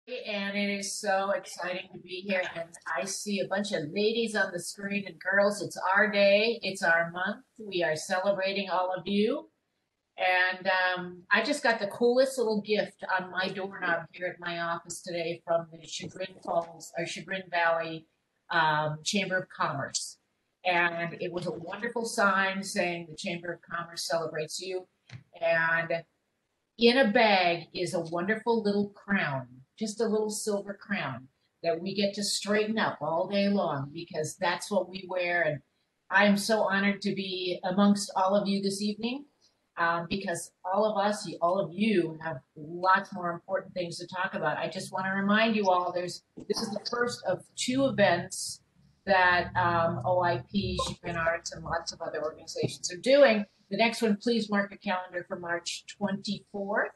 And it is so exciting to be here. And I see a bunch of ladies on the screen and girls. It's our day, it's our month. We are celebrating all of you. And I just got the coolest little gift on my doorknob here at my office today from the Chagrin Falls or Chagrin Valley Chamber of Commerce. And it was a wonderful sign saying the Chamber of Commerce celebrates you. And in a bag is a wonderful little crown, just a little silver crown that we get to straighten up all day long because that's what we wear. And I am so honored to be amongst all of you this evening because all of us, all of you have lots more important things to talk about. I just want to remind you all this is the first of two events that OIP, Chagrin Arts, and lots of other organizations are doing. The next one, please mark your calendar for March 24th.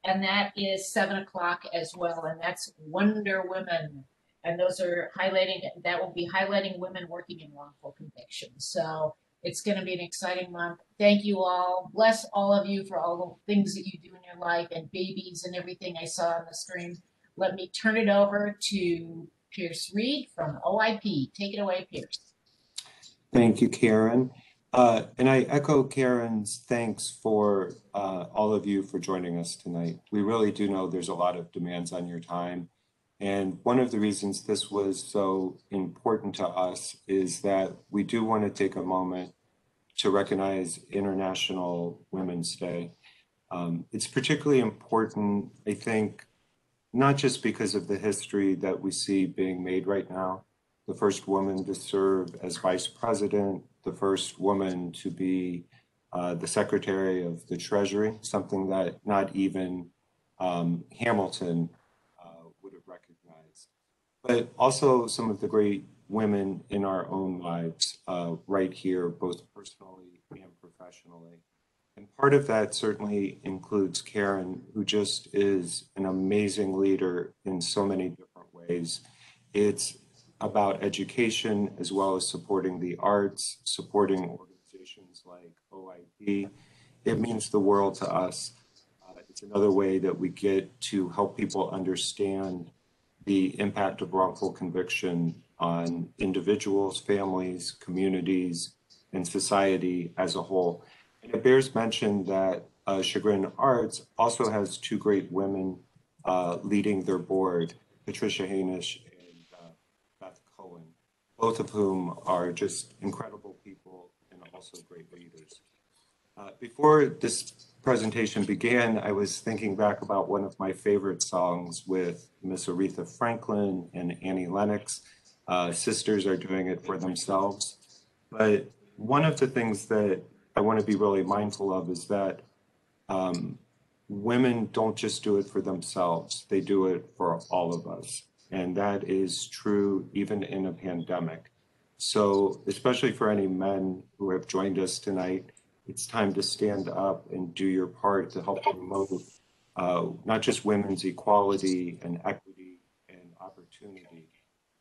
And that is 7 o'clock as well. And that's Wonder Women. And those are highlighting, that will be highlighting women working in wrongful convictions. So it's going to be an exciting month. Thank you all. Bless all of you for all the things that you do in your life and babies and everything I saw on the screen. Let me turn it over to Pierce Reed from OIP. Take it away, Pierce. Thank you, Karen. And I echo Karen's thanks for all of you for joining us tonight. We really do know there's a lot of demands on your time. And one of the reasons this was so important to us is that we do want to take a moment to recognize International Women's Day. It's particularly important, I think, not just because of the history that we see being made right now, the first woman to serve as vice president, the first woman to be the secretary of the Treasury, something that not even Hamilton would have recognized, but also some of the great women in our own lives right here, both personally and professionally. And part of that certainly includes Karen, who just is an amazing leader in so many different ways. It's about education as well as supporting the arts, supporting organizations like OIP. It means the world to us. It's another way that we get to help people understand the impact of wrongful conviction on individuals, families, communities, and society as a whole. And it bears mention that Chagrin Arts also has two great women leading their board, Patricia Hainish and Beth Cohen, both of whom are just incredible people and also great leaders. Before this presentation began, I was thinking back about one of my favorite songs with Miss Aretha Franklin and Annie Lennox. Sisters are doing it for themselves. But one of the things that I want to be really mindful of is that women don't just do it for themselves, they do it for all of us. And that is true even in a pandemic. So especially for any men who have joined us tonight, it's time to stand up and do your part to help promote not just women's equality and equity and opportunity,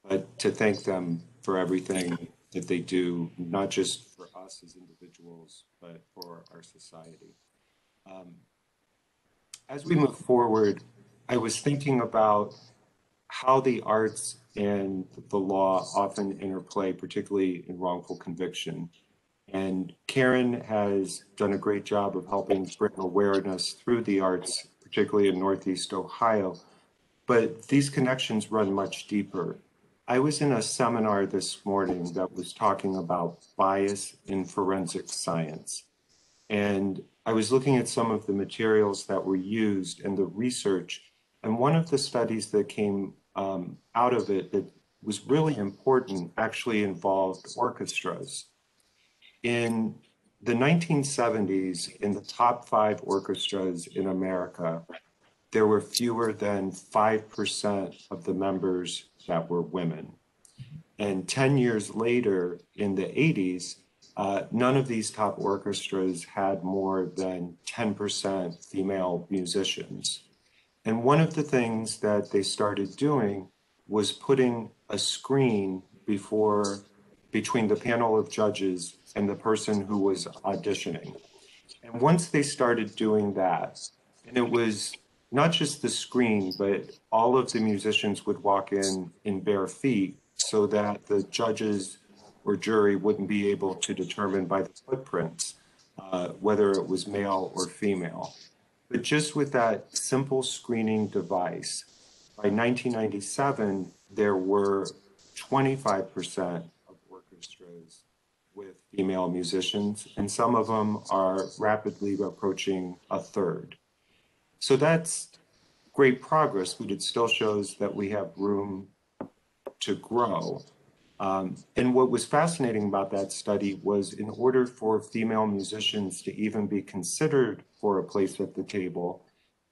but to thank them for everything that they do, not just for us as individuals, but for our society. As we move forward, I was thinking about how the arts and the law often interplay, particularly in wrongful conviction. And Karen has done a great job of helping bring awareness through the arts, particularly in Northeast Ohio. But these connections run much deeper. I was in a seminar this morning that was talking about bias in forensic science. And I was looking at some of the materials that were used and the research. And one of the studies that came out of it that was really important actually involved orchestras. In the 1970s, in the top 5 orchestras in America, there were fewer than 5% of the members that were women. And 10 years later, in the 80s, none of these top orchestras had more than 10% female musicians. And one of the things that they started doing was putting a screen between the panel of judges and the person who was auditioning. And once they started doing that, and it was not just the screen, but all of the musicians would walk in bare feet so that the judges or jury wouldn't be able to determine by the footprints whether it was male or female. But just with that simple screening device, by 1997, there were 25% of orchestras with female musicians, and some of them are rapidly approaching a third. So that's great progress, but it still shows that we have room to grow. And what was fascinating about that study was in order for female musicians to even be considered for a place at the table,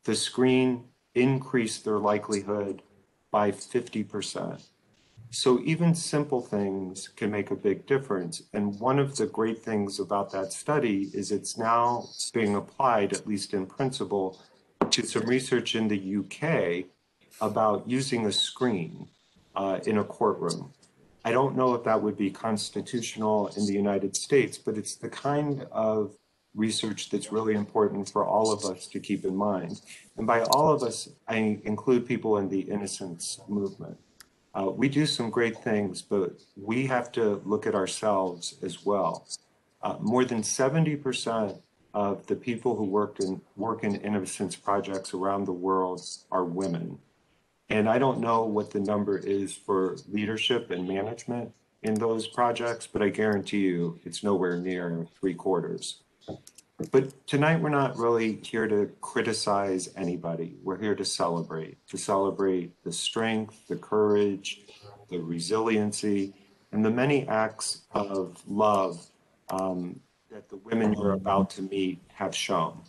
the screen increased their likelihood by 50%. So even simple things can make a big difference. And one of the great things about that study is it's now being applied, at least in principle, to some research in the UK about using a screen in a courtroom. I don't know if that would be constitutional in the United States, but it's the kind of research that's really important for all of us to keep in mind. And by all of us, I include people in the innocence movement. We do some great things, but we have to look at ourselves as well. More than 70% of the people who work in innocence projects around the world are women. And I don't know what the number is for leadership and management in those projects, but I guarantee you it's nowhere near 3/4. But tonight we're not really here to criticize anybody. We're here to celebrate the strength, the courage, the resiliency, and the many acts of love that the women you're about to meet have shown.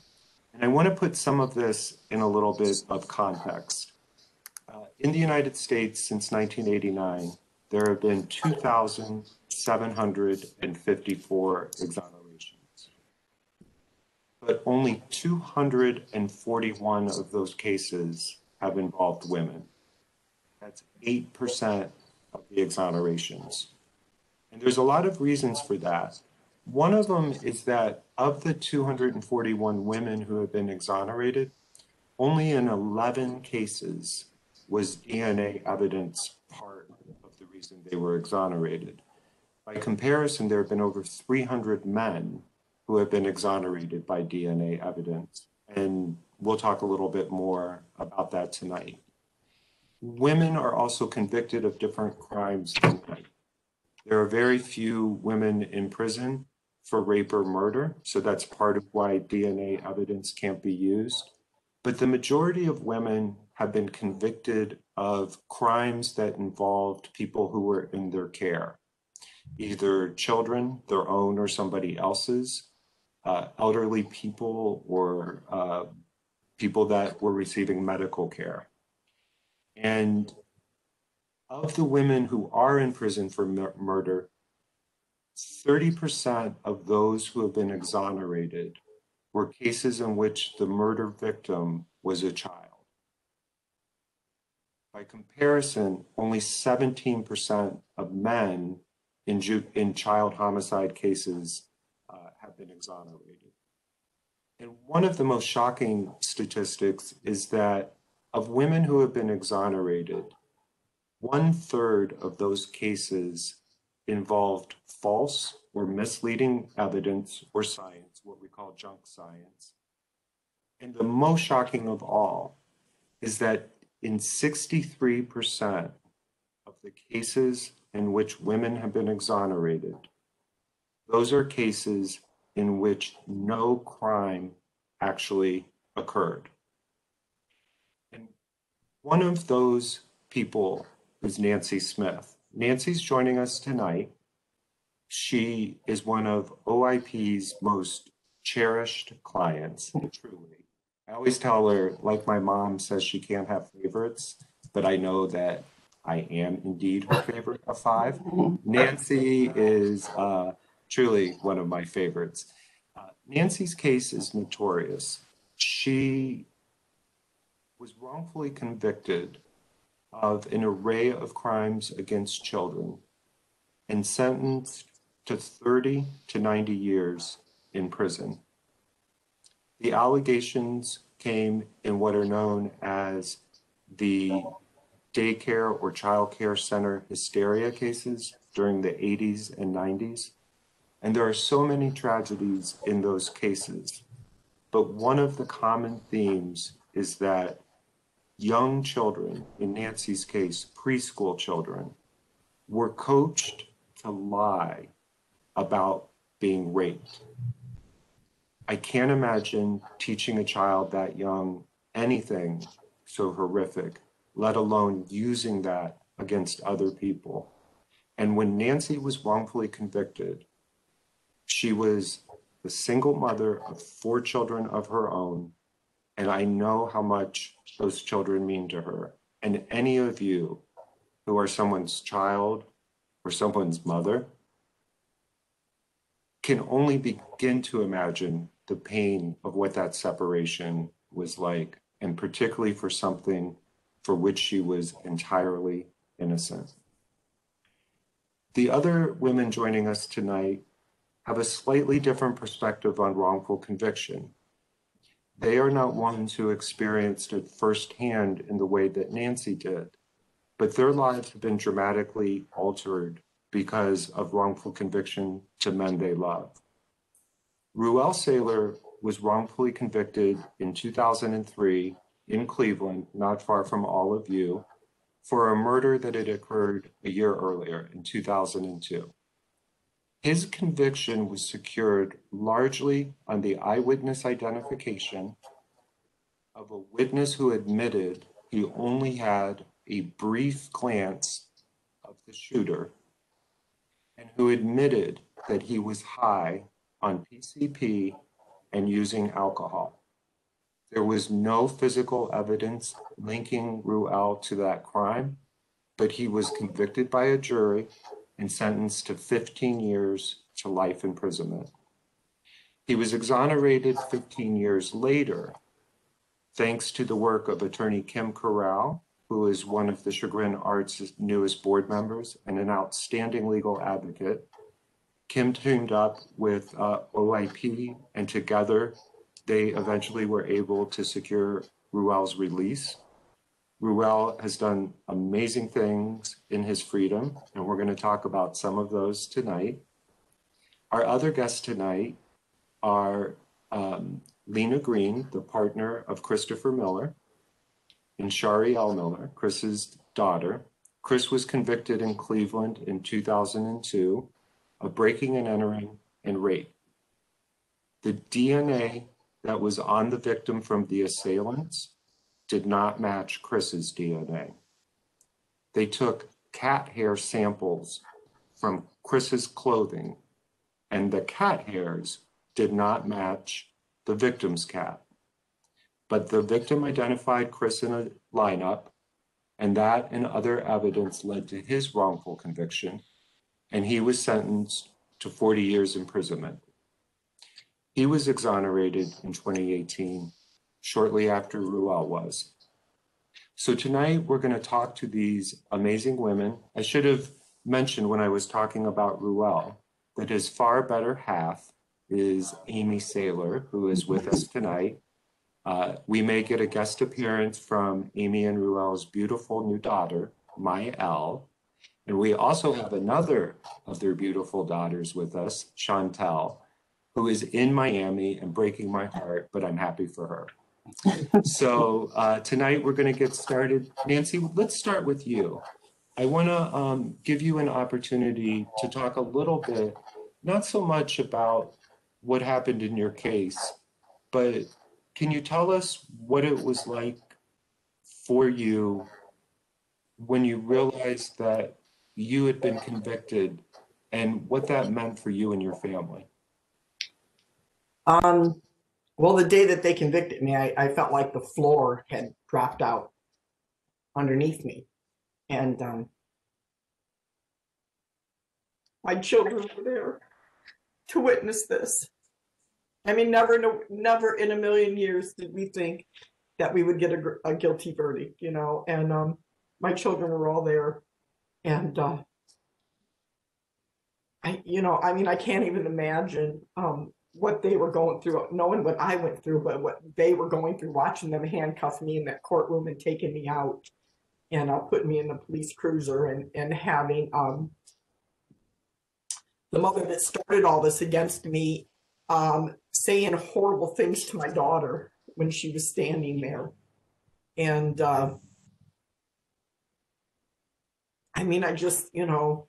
And I want to put some of this in a little bit of context. In the United States since 1989, there have been 2,754 exonerations, but only 241 of those cases have involved women. That's 8% of the exonerations. And there's a lot of reasons for that. One of them is that of the 241 women who have been exonerated, only in 11 cases was DNA evidence part of the reason they were exonerated. By comparison, there have been over 300 men who have been exonerated by DNA evidence. And we'll talk a little bit more about that tonight. Women are also convicted of different crimes than men. There are very few women in prison for rape or murder, so that's part of why DNA evidence can't be used. But the majority of women have been convicted of crimes that involved people who were in their care, either children, their own or somebody else's, elderly people, or people that were receiving medical care. And of the women who are in prison for murder, 30% of those who have been exonerated were cases in which the murder victim was a child. By comparison, only 17% of men in child homicide cases have been exonerated. And one of the most shocking statistics is that of women who have been exonerated, 1/3 of those cases involved false or misleading evidence or science, what we call junk science. And the most shocking of all is that in 63% of the cases in which women have been exonerated, those are cases in which no crime actually occurred. And one of those people is Nancy Smith. Nancy's joining us tonight. She is one of OIP's most cherished clients, truly. I always tell her, like my mom says she can't have favorites, but I know that I am indeed her favorite of 5. Nancy is truly one of my favorites. Nancy's case is notorious. She was wrongfully convicted of an array of crimes against children and sentenced to 30 to 90 years in prison. The allegations came in what are known as the daycare or child care center hysteria cases during the 80s and 90s. And there are so many tragedies in those cases. But one of the common themes is that young children, in Nancy's case, preschool children, were coached to lie about being raped. I can't imagine teaching a child that young anything so horrific, let alone using that against other people. And when Nancy was wrongfully convicted, she was the single mother of 4 children of her own, and I know how much those children mean to her. And any of you who are someone's child or someone's mother can only begin to imagine the pain of what that separation was like, and particularly for something for which she was entirely innocent. The other women joining us tonight have a slightly different perspective on wrongful conviction. They are not ones who experienced it firsthand in the way that Nancy did, but their lives have been dramatically altered because of wrongful conviction to men they love. Ruel Saylor was wrongfully convicted in 2003 in Cleveland, not far from all of you, for a murder that had occurred a year earlier in 2002. His conviction was secured largely on the eyewitness identification of a witness who admitted he only had a brief glance of the shooter and who admitted that he was high on PCP and using alcohol. There was no physical evidence linking Ruel to that crime, but he was convicted by a jury and sentenced to 15 years to life imprisonment. He was exonerated 15 years later, thanks to the work of attorney Kim Corral, who is one of the Chagrin Arts' newest board members and an outstanding legal advocate. Kim teamed up with OIP, and together they eventually were able to secure Ruel's release. Ruel has done amazing things in his freedom, and we're going to talk about some of those tonight. Our other guests tonight are Lena Green, the partner of Christopher Miller, and Shari L. Miller, Chris's daughter. Chris was convicted in Cleveland in 2002 of breaking and entering and rape. The DNA that was on the victim from the assailants did not match Chris's DNA. They took cat hair samples from Chris's clothing, and the cat hairs did not match the victim's cat. But the victim identified Chris in a lineup, and that and other evidence led to his wrongful conviction, and he was sentenced to 40 years imprisonment. He was exonerated in 2018, shortly after Ruel was. So tonight we're going to talk to these amazing women. I should have mentioned when I was talking about Ruel that his far better half is Amy Saylor, who is with us tonight. We may get a guest appearance from Amy and Ruel's beautiful new daughter, Maya L. And we also have another of their beautiful daughters with us, Chantel, who is in Miami and breaking my heart, but I'm happy for her. So tonight we're going to get started. Nancy, let's start with you. I want to give you an opportunity to talk a little bit, not so much about what happened in your case, but can you tell us what it was like for you when you realized that you had been convicted and what that meant for you and your family? Well, the day that they convicted me, I felt like the floor had dropped out underneath me. And my children were there to witness this. I mean, never in a million years did we think that we would get a guilty verdict, you know, and my children were all there. And I can't even imagine what they were going through, knowing what I went through, but what they were going through, watching them handcuff me in that courtroom and taking me out and putting me in the police cruiser and having the mother that started all this against me saying horrible things to my daughter when she was standing there. And I mean, I just, you know,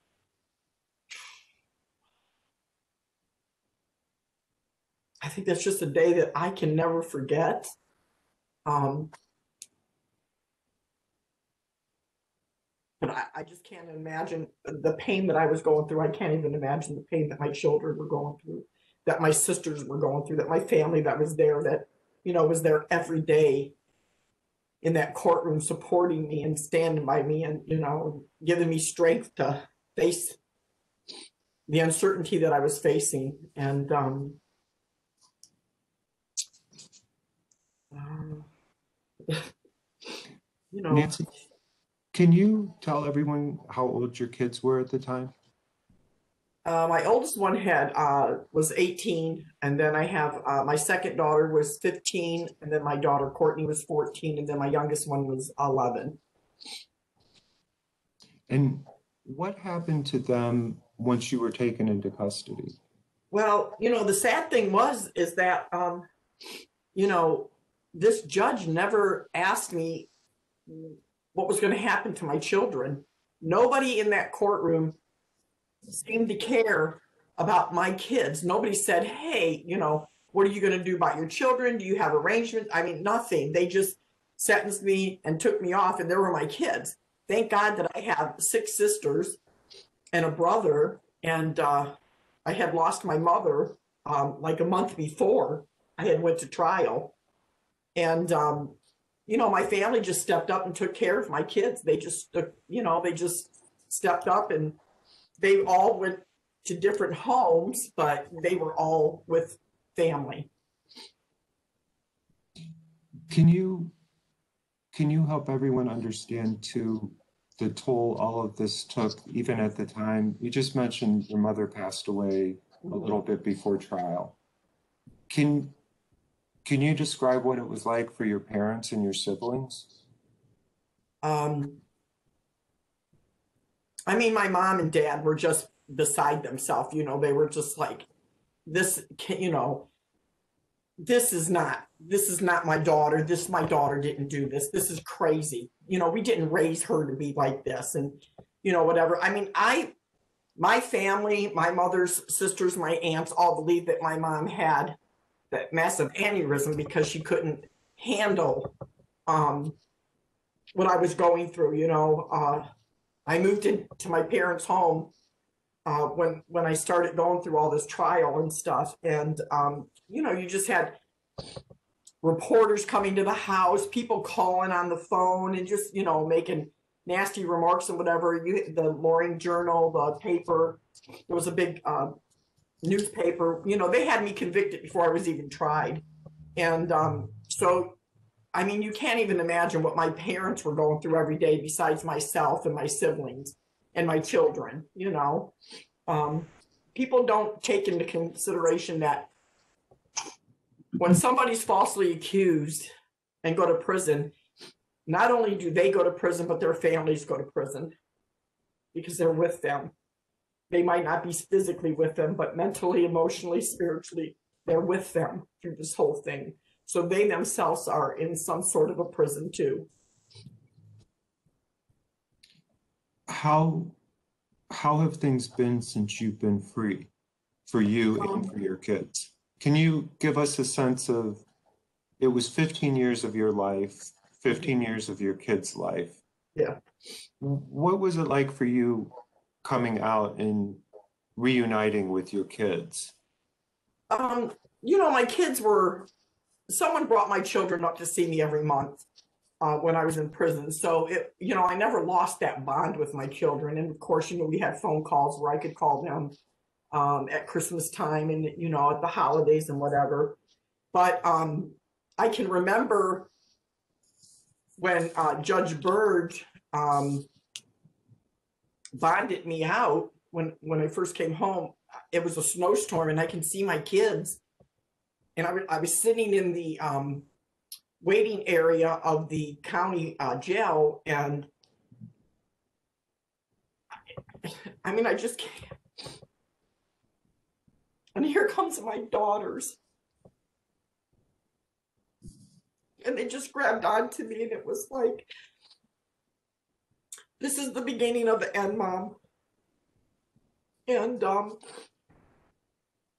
I think that's just a day that I can never forget. But I just can't imagine the pain that I was going through. I can't even imagine the pain that my children were going through, that my sisters were going through, that my family that was there, that, you know, was there every day in that courtroom supporting me and standing by me and, you know, giving me strength to face the uncertainty that I was facing. And, you know, Nancy, can you tell everyone how old your kids were at the time? my oldest one was 18, and then I have my second daughter was 15, and then my daughter Courtney was 14, and then my youngest one was 11. And what happened to them once you were taken into custody? Well, you know, the sad thing is that you know, this judge never asked me what was going to happen to my children. Nobody in that courtroom seemed to care about my kids. Nobody said, hey, you know, what are you going to do about your children? Do you have arrangements? I mean, nothing. They just sentenced me and took me off, and there were my kids. Thank God that I have 6 sisters and a brother, and I had lost my mother like a month before I had went to trial. And, you know, my family just stepped up and took care of my kids. They just, you know, they just stepped up, and they all went to different homes, but they were all with family. Can you help everyone understand too the toll all of this took, even at the time? You just mentioned your mother passed away a little bit before trial. Can you describe what it was like for your parents and your siblings? I mean, my mom and dad were just beside themselves. You know, they were just like, this, you know, this is not my daughter. My daughter didn't do this. This is crazy. You know, we didn't raise her to be like this, and, you know, whatever. I mean, my family, my mother's sisters, my aunts all believe that my mom had that massive aneurysm because she couldn't handle what I was going through. You know, I moved into my parents' home when I started going through all this trial and stuff, and you know, you just had reporters coming to the house, people calling on the phone, and just, you know, making nasty remarks and whatever. The Morning Journal, the paper, there was a big newspaper. You know, they had me convicted before I was even tried, and so. I mean, you can't even imagine what my parents were going through every day besides myself and my siblings and my children, you know. People don't take into consideration that when somebody's falsely accused and go to prison, not only do they go to prison, but their families go to prison because they're with them. They might not be physically with them, but mentally, emotionally, spiritually, they're with them through this whole thing. So they themselves are in some sort of a prison too. How have things been since you've been free for you and for your kids? Can you give us a sense of, it was 15 years of your life, 15 years of your kids' life. Yeah. What was it like for you coming out and reuniting with your kids? You know, my kids someone brought my children up to see me every month when I was in prison. So, you know, I never lost that bond with my children. And of course, you know, we had phone calls where I could call them at Christmas time and, you know, at the holidays and whatever. But I can remember when Judge Byrd bonded me out when I first came home. It was a snowstorm, and I can see my kids and I was sitting in the waiting area of the county jail, and I mean, I just can't. And here comes my daughters. And they just grabbed onto me, and it was like, this is the beginning of the end, Mom. And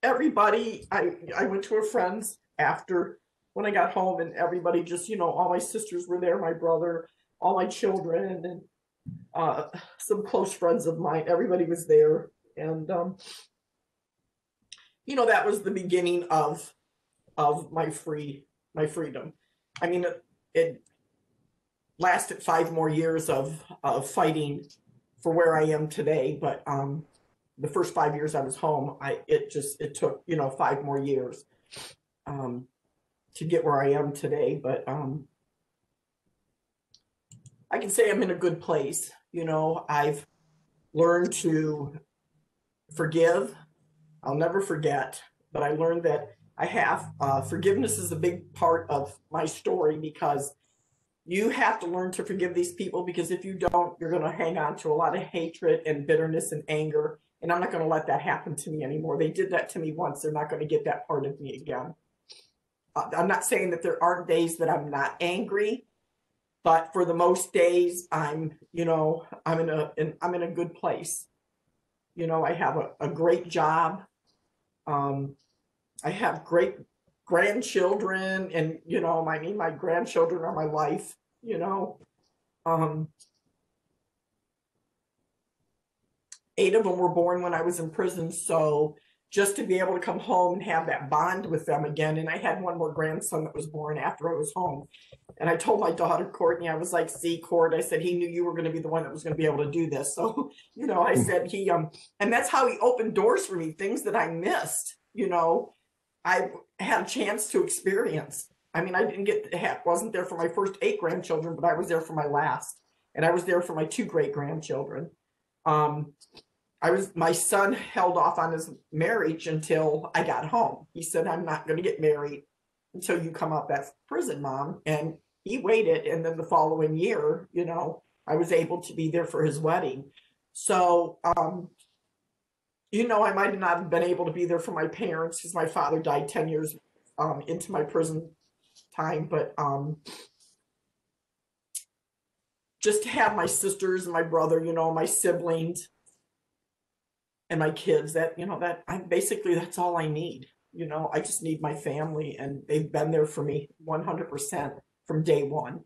everybody, I went to a friend's after when I got home, and everybody just, all my sisters were there, my brother, all my children, and some close friends of mine. Everybody was there. And, that was the beginning of my freedom. I mean, it lasted 5 more years of fighting for where I am today. But the first 5 years I was home, it took, 5 more years to get where I am today. But I can say I'm in a good place. I've learned to forgive. I'll never forget, but I learned that I have forgiveness is a big part of my story, because you have to learn to forgive these people, because if you don't, you're going to hang on to a lot of hatred and bitterness and anger. And I'm not going to let that happen to me anymore. They did that to me once. They're not going to get that part of me again. I'm not saying that there aren't days that I'm not angry, but for the most days, I'm in a good place. I have a great job. I have great grandchildren, and my grandchildren are my life. 8 of them were born when I was in prison, so just to be able to come home and have that bond with them again. And I had one more grandson that was born after I was home. And I told my daughter, Courtney, I was like, see, Court, I said, he knew you were going to be the one that was going to be able to do this. So, I said and that's how he opened doors for me, things that I missed, I had a chance to experience. I mean, I wasn't there for my first 8 grandchildren, but I was there for my last. And I was there for my 2 great grandchildren. My son held off on his marriage until I got home. He said, I'm not going to get married until you come out that prison, Mom. And he waited. And then the following year, I was able to be there for his wedding. So, I might not have been able to be there for my parents, because my father died 10 years into my prison time. But just to have my sisters and my brother, my siblings, and my kids, that's all I need. I just need my family, and they've been there for me 100% from day one.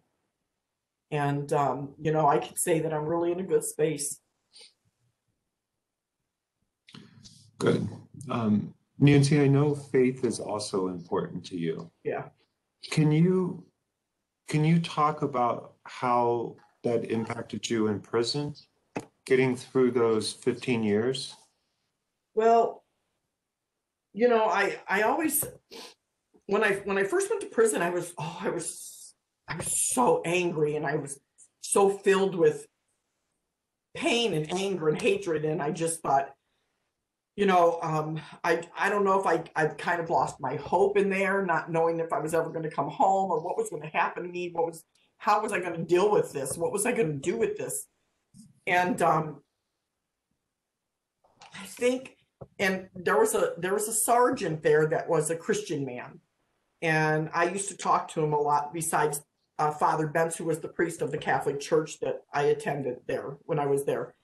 And, I could say that I'm really in a good space. Good. Nancy, I know faith is also important to you. Yeah. Can you talk about how that impacted you in prison, getting through those 15 years? Well, I always, when I first went to prison, I was so angry, and I was so filled with pain and anger and hatred. And I just thought, I don't know if I've kind of lost my hope in there, not knowing if I was ever going to come home, or what was going to happen to me. How was I going to deal with this? What was I going to do with this? And I think, and there was a sergeant there that was a Christian man, and I used to talk to him a lot. Besides Father Bentz, who was the priest of the Catholic Church that I attended there when I was there,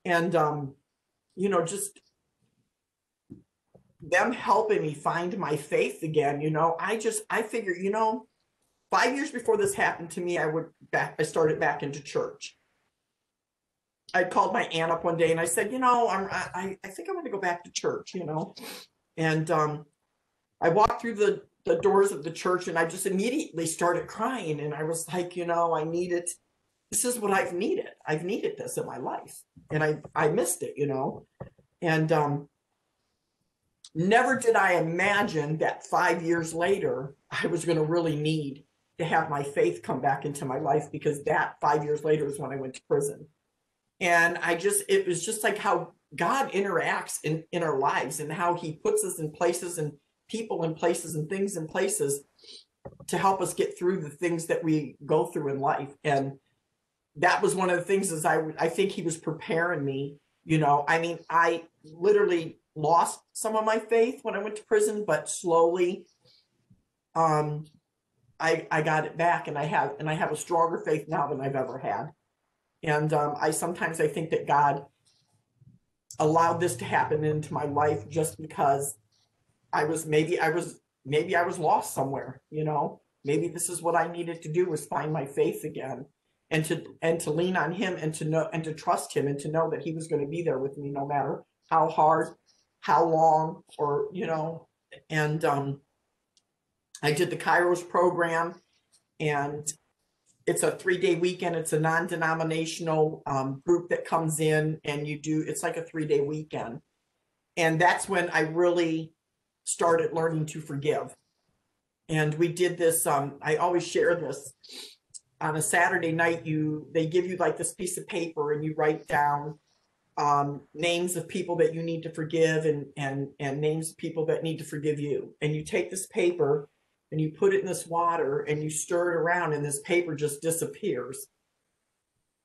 and just them helping me find my faith again. I figured, 5 years before this happened to me, I started back into church. I called my aunt up one day, and I said, I think I'm going to go back to church, and I walked through the doors of the church, and I just immediately started crying. And I was like, I need it. This is what I've needed. I've needed this in my life, and I missed it, and never did I imagine that 5 years later, I was going to really need to have my faith come back into my life, because that 5 years later is when I went to prison. And it was just like how God interacts in our lives, and how he puts us in places and people and places and things in places to help us get through the things that we go through in life. And that was one of the things is I think he was preparing me, you know. I mean, I literally lost some of my faith when I went to prison, but slowly I got it back, and I have a stronger faith now than I've ever had. And I think that God allowed this to happen into my life just because maybe I was lost somewhere, you know. Maybe this is what I needed to do, was find my faith again, and to lean on him, and to know and to trust him, and to know that he was going to be there with me no matter how hard, how long, or you know. And I did the Kairos program, and it's a 3-day weekend. It's a non-denominational group that comes in, and it's like a 3-day weekend. And that's when I really started learning to forgive. And we did this, I always share this, on a Saturday night, they give you like this piece of paper, and you write down names of people that you need to forgive, and names of people that need to forgive you. And you take this paper and you put it in this water, and you stir it around, and this paper just disappears.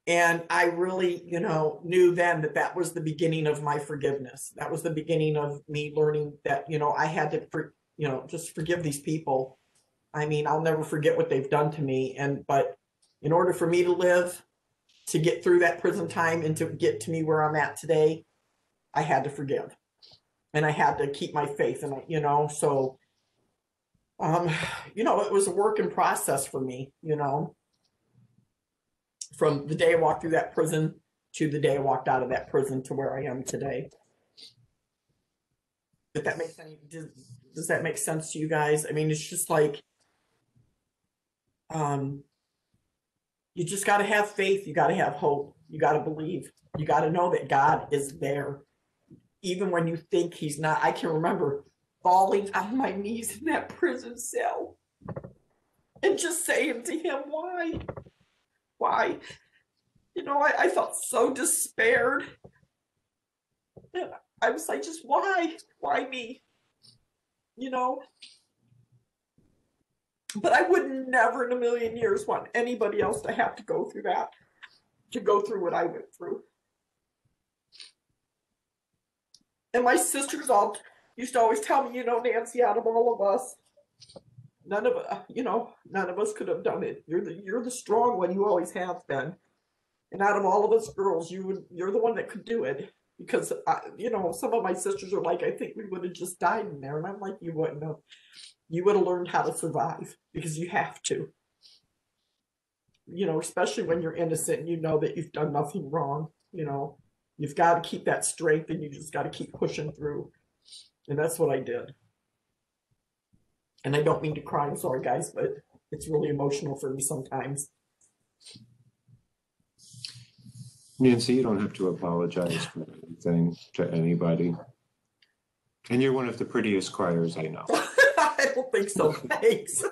And I really, you know, knew then that that was the beginning of my forgiveness. That was the beginning of me learning that, you know, I had to, you know, just forgive these people. I mean, I'll never forget what they've done to me. But in order for me to live, to get through that prison time, and to get to me where I'm at today, I had to forgive, and I had to keep my faith. And you know, so you know, it was a work in process for me, you know, from the day I walked through that prison to the day I walked out of that prison to where I am today. If that makes any, does that make sense to you guys? I mean, it's just like, you just got to have faith. You got to have hope. You got to believe. You got to know that God is there, even when you think he's not. I can remember falling on my knees in that prison cell and just saying to him, why? You know, I felt so despaired. And I was like, just why me? You know? But I would never in a million years want anybody else to have to go through that, to go through what I went through. And my sisters all used to always tell me, you know, Nancy, out of all of us, none of us could have done it. You're the strong one. You always have been. And out of all of us girls, you're the one that could do it. Because you know, some of my sisters are like, I think we would have just died in there. And I'm like, you wouldn't have. You would have learned how to survive, because you have to. You know, especially when you're innocent and you know that you've done nothing wrong. You know, you've got to keep that strength, and you just got to keep pushing through. And that's what I did. And I don't mean to cry, I'm sorry guys, but it's really emotional for me sometimes. Nancy, you don't have to apologize for anything to anybody. And you're one of the prettiest criers I know. I don't think so, thanks.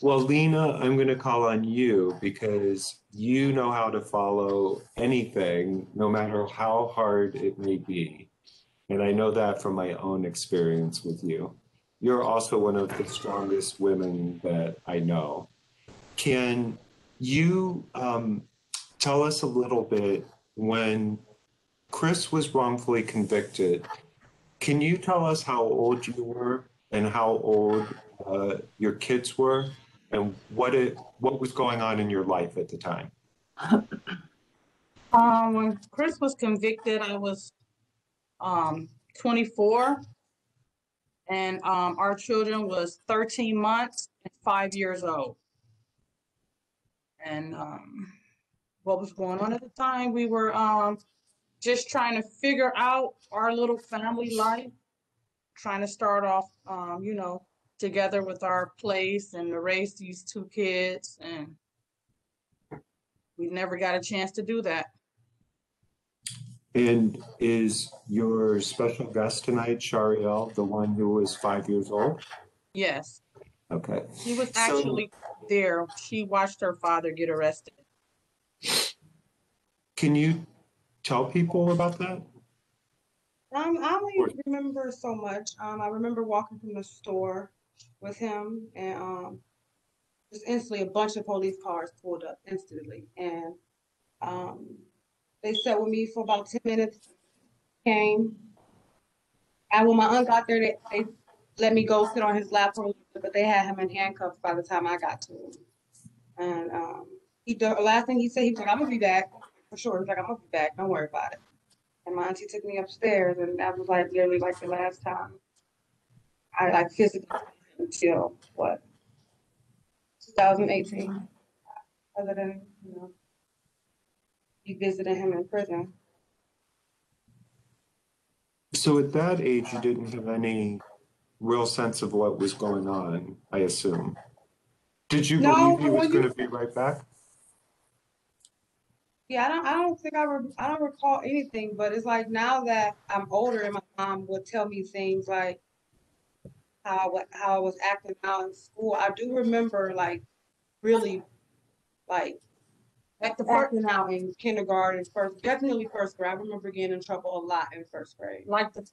Well, Lena, I'm going to call on you, because you know how to follow anything, no matter how hard it may be. And I know that from my own experience with you. You're also one of the strongest women that I know. Can you tell us a little bit, when Chris was wrongfully convicted, can you tell us how old you were and how old your kids were, and what was going on in your life at the time? When Chris was convicted, I was 24, and our children was 13 months and 5 years old. And what was going on at the time, we were just trying to figure out our little family life, trying to start off, you know, together with our place and to raise these 2 kids. And we never got a chance to do that. And is your special guest tonight, Shariel, the one who was 5 years old? Yes. Okay. She was actually there. She watched her father get arrested. Can you tell people about that? I only remember so much. I remember walking from the store with him, and just instantly a bunch of police cars pulled up instantly, and um, they sat with me for about 10 minutes. Came, and when my aunt got there, they let me go sit on his lap for a little bit, but they had him in handcuffs by the time I got to him. And the last thing he said, he was like, "I'm gonna be back for sure." He's like, "I'm gonna be back. Don't worry about it." And my auntie took me upstairs, and that was like literally like the last time I like physically until what 2018. Other than be visiting him in prison. So at that age, you didn't have any real sense of what was going on, I assume. Did you No, believe he was going to be right back? Yeah, I don't think I don't recall anything, but it's like now that I'm older and my mom would tell me things like how I was acting out in school. I do remember like really like acting out in kindergarten, definitely first grade. I remember getting in trouble a lot in first grade. Like the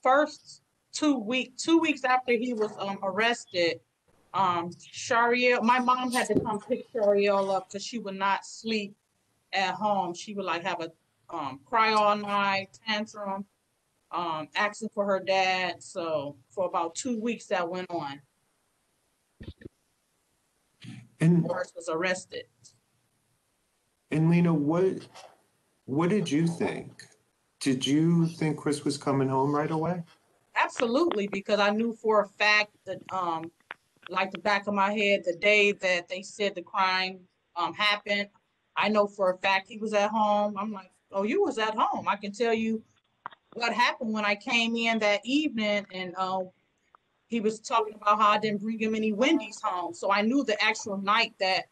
first 2 weeks after he was arrested, Shariel, my mom had to come pick Shariel up because she would not sleep at home. She would like have a cry all night, tantrum, asking for her dad. So for about 2 weeks that went on. And Morris was arrested. And Lena, what did you think? Did you think Chris was coming home right away? Absolutely, because I knew for a fact that like the back of my head, the day that they said the crime happened, I know for a fact he was at home. I'm like, oh, you was at home. I can tell you what happened when I came in that evening, and he was talking about how I didn't bring him any Wendy's home. So I knew the actual night that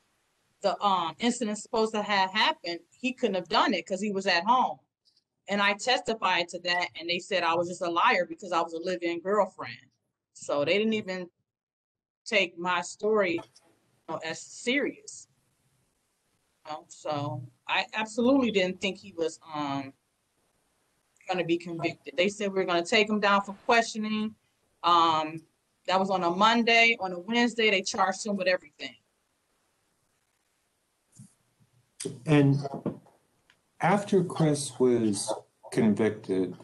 the incident supposed to have happened, he couldn't have done it because he was at home. And I testified to that, and they said I was just a liar because I was a live-in girlfriend. So they didn't even take my story as serious. So I absolutely didn't think he was going to be convicted. They said we were going to take him down for questioning. That was on a Monday. On a Wednesday, they charged him with everything. And after Chris was convicted,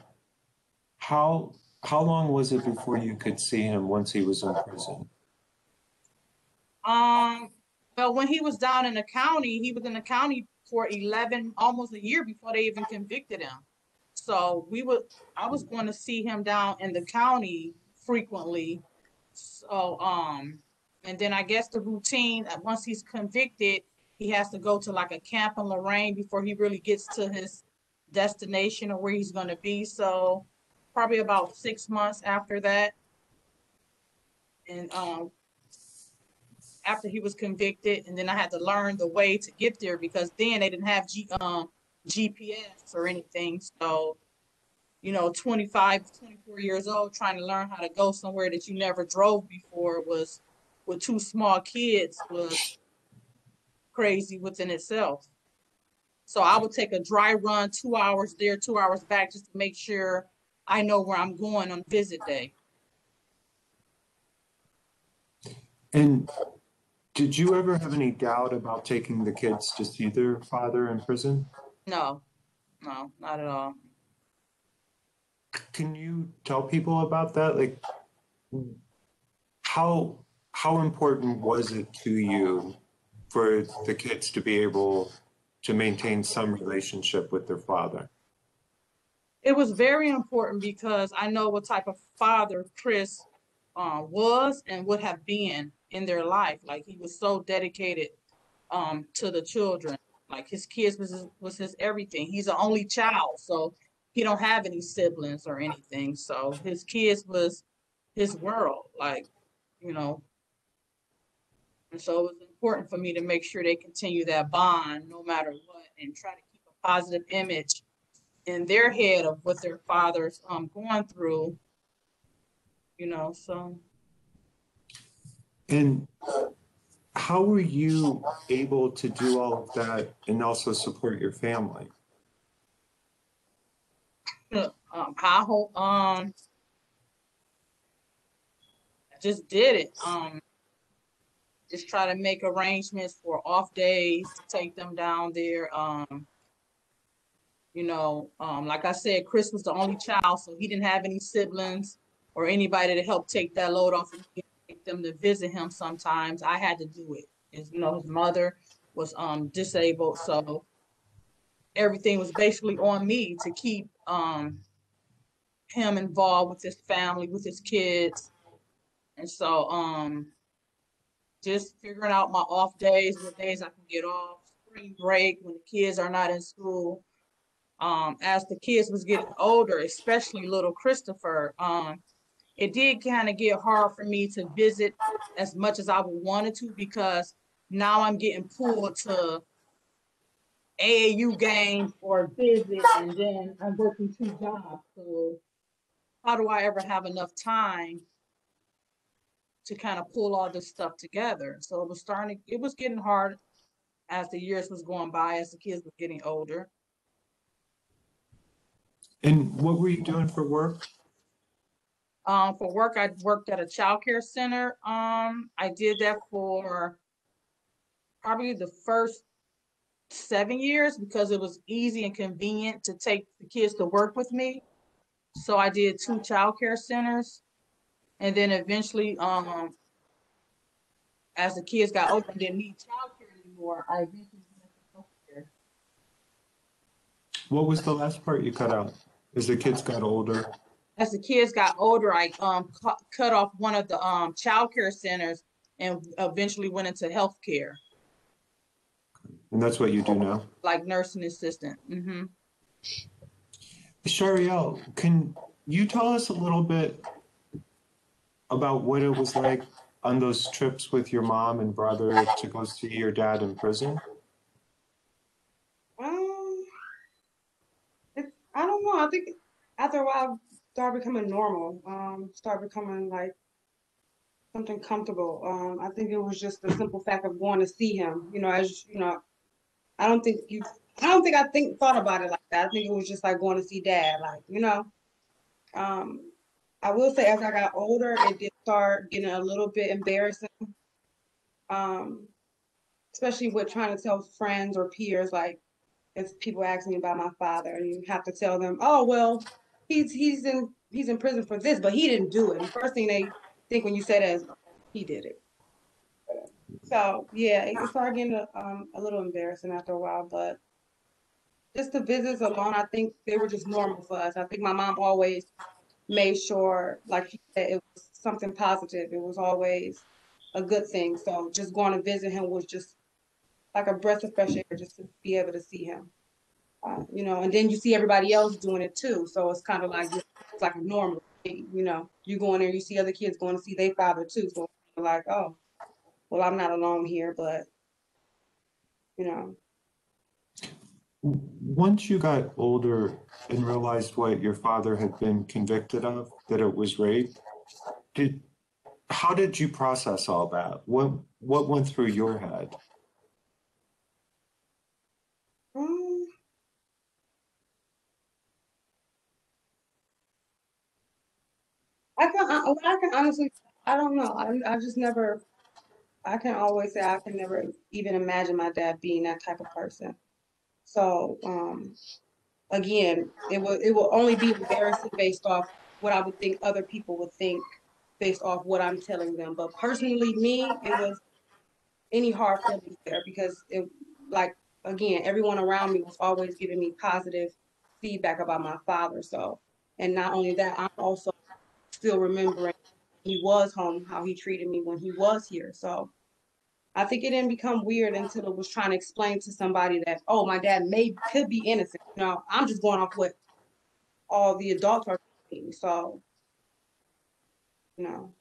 how long was it before you could see him once he was in prison? Well, when he was down in the county, he was in the county for 11, almost a year before they even convicted him. So I was going to see him down in the county frequently. So, and then I guess the routine, once he's convicted, he has to go to like a camp in Lorraine before he really gets to his destination or where he's going to be. So probably about 6 months after that. And, after he was convicted, and then I had to learn the way to get there because then they didn't have GPS or anything. So, 25, 24 years old, trying to learn how to go somewhere that you never drove before was with two small kids was crazy within itself. So I would take a dry run, 2 hours there, 2 hours back, just to make sure I know where I'm going on visit day. And did you ever have any doubt about taking the kids to see their father in prison? No, not at all. Can you tell people about that? Like, how important was it to you for the kids to be able to maintain some relationship with their father? It was very important because I know what type of father Chris was and would have been in their life. Like he was so dedicated to the children. Like his kids was his everything. He's the only child, so he don't have any siblings or anything. So his kids was his world, like, you know. And so it was important for me to make sure they continue that bond no matter what and try to keep a positive image in their head of what their father's going through, so. And how were you able to do all of that and also support your family? I just did it. Just try to make arrangements for off days to take them down there. Like I said, Chris was the only child, so he didn't have any siblings or anybody to help take that load off and take them to visit him sometimes. I had to do it. His mother was disabled, so everything was basically on me to keep him involved with his family, with his kids. And so just figuring out my off days, what days I can get off, spring break when the kids are not in school. As the kids was getting older, especially little Christopher, it did kind of get hard for me to visit as much as I would wanted to, because now I'm getting pulled to AAU games or visit, and then I'm working 2 jobs. So how do I ever have enough time to kind of pull all this stuff together? So it was getting hard as the years was going by, as the kids were getting older. And what were you doing for work? For work, I worked at a child care center. I did that for probably the first 7 years because it was easy and convenient to take the kids to work with me. So I did 2 child care centers. And then eventually, as the kids got older and didn't need child care anymore, I eventually went to healthcare. What was the last part you cut out? As the kids got older? As the kids got older, I cut off one of the child care centers and eventually went into healthcare. And that's what you do now? Like nursing assistant. Mm-hmm. Shariel, can you tell us a little bit about what it was like on those trips with your mom and brother to go see your dad in prison? I don't know. I think after a while, start becoming normal. Start becoming like something comfortable. I think it was just the simple fact of going to see him. As you know, I don't think thought about it like that. I think it was just like going to see dad. I will say as I got older, it did start getting a little bit embarrassing. Especially with trying to tell friends or peers, like if people ask me about my father, and you have to tell them, oh well, he's in prison for this, but he didn't do it. And first thing they think when you say that is he did it. So yeah, it started getting a little embarrassing after a while, but just the visits alone, I think they were just normal for us. I think my mom always made sure, like she said, it was something positive. It was always a good thing. So just going to visit him was just like a breath of fresh air, just to be able to see him. And then you see everybody else doing it too. So it's kind of like it's like a normal thing. You go in there, you see other kids going to see their father too. So it's like, oh, well, I'm not alone here, but Once you got older and realized what your father had been convicted of, that it was rape, how did you process all that? What went through your head? um, I can honestly, I don't know. I just never. I can always say I can never even imagine my dad being that type of person. So again, it will only be embarrassing based off what I would think other people would think based off what I'm telling them. But personally, me, it was any hard feelings there because it like again, everyone around me was always giving me positive feedback about my father. So and not only that, I'm also still remembering he was home, how he treated me when he was here. So I think it didn't become weird until it was trying to explain to somebody that, oh, my dad could be innocent. I'm just going off what all the adults are saying. So, you know.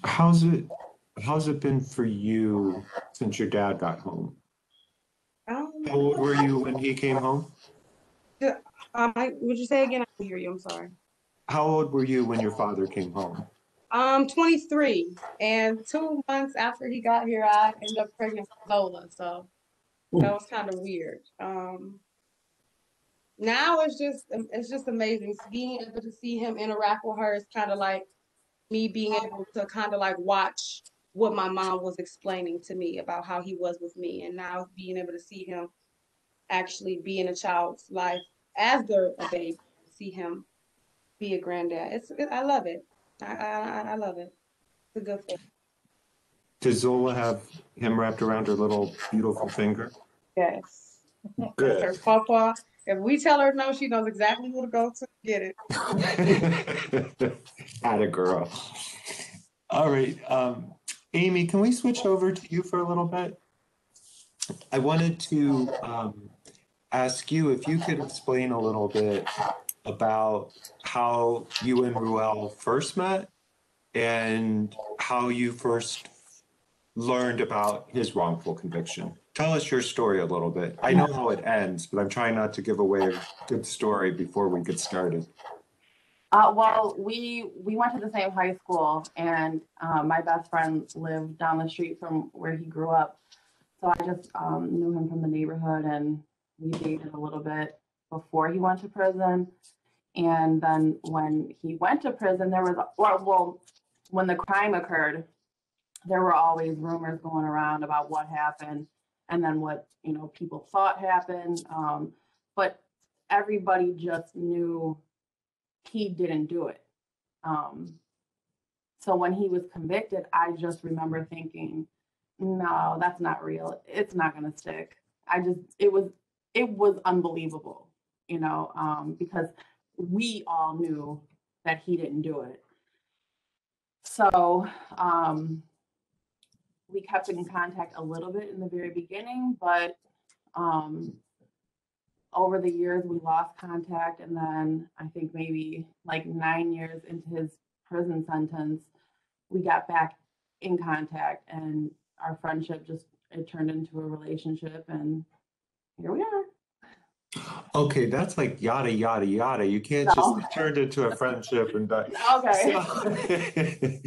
How's it been for you since your dad got home? How old were you when he came home? Would you say again? I can hear you. I'm sorry. How old were you when your father came home? 23, and 2 months after he got here, I ended up pregnant with Lola. So that was kind of weird. now it's just amazing. Being able to see him interact with her is kind of like me being able to kind of like watch what my mom was explaining to me about how he was with me, and now being able to see him actually be in a child's life as they're a baby, see him be a granddad. I love it. I love it. It's a good feeling. Does Zola have him wrapped around her little beautiful finger? Yes. That's Good. her pawpaw. If we tell her no, she knows exactly who to go to get it. Atta girl. All right. Amy, can we switch over to you for a little bit? I wanted to ask you if you could explain a little bit about how you and Ruel first met and how you first learned about his wrongful conviction. Tell us your story a little bit. I know how it ends, but I'm trying not to give away a good story before we get started. Well, we went to the same high school, and my best friend lived down the street from where he grew up. So I just knew him from the neighborhood, and we dated a little bit before he went to prison. And then when he went to prison, there was, well, when the crime occurred, there were always rumors going around about what happened and then what, people thought happened. But everybody just knew he didn't do it. So when he was convicted, I just remember thinking, no, that's not real. It's not going to stick. It was unbelievable, because we all knew that he didn't do it. So we kept in contact a little bit in the very beginning, but over the years we lost contact. And then I think maybe like 9 years into his prison sentence, we got back in contact, and our friendship it turned into a relationship, and here we are. Okay, that's like yada, yada, yada. You can't just turn it into a friendship and die. Okay.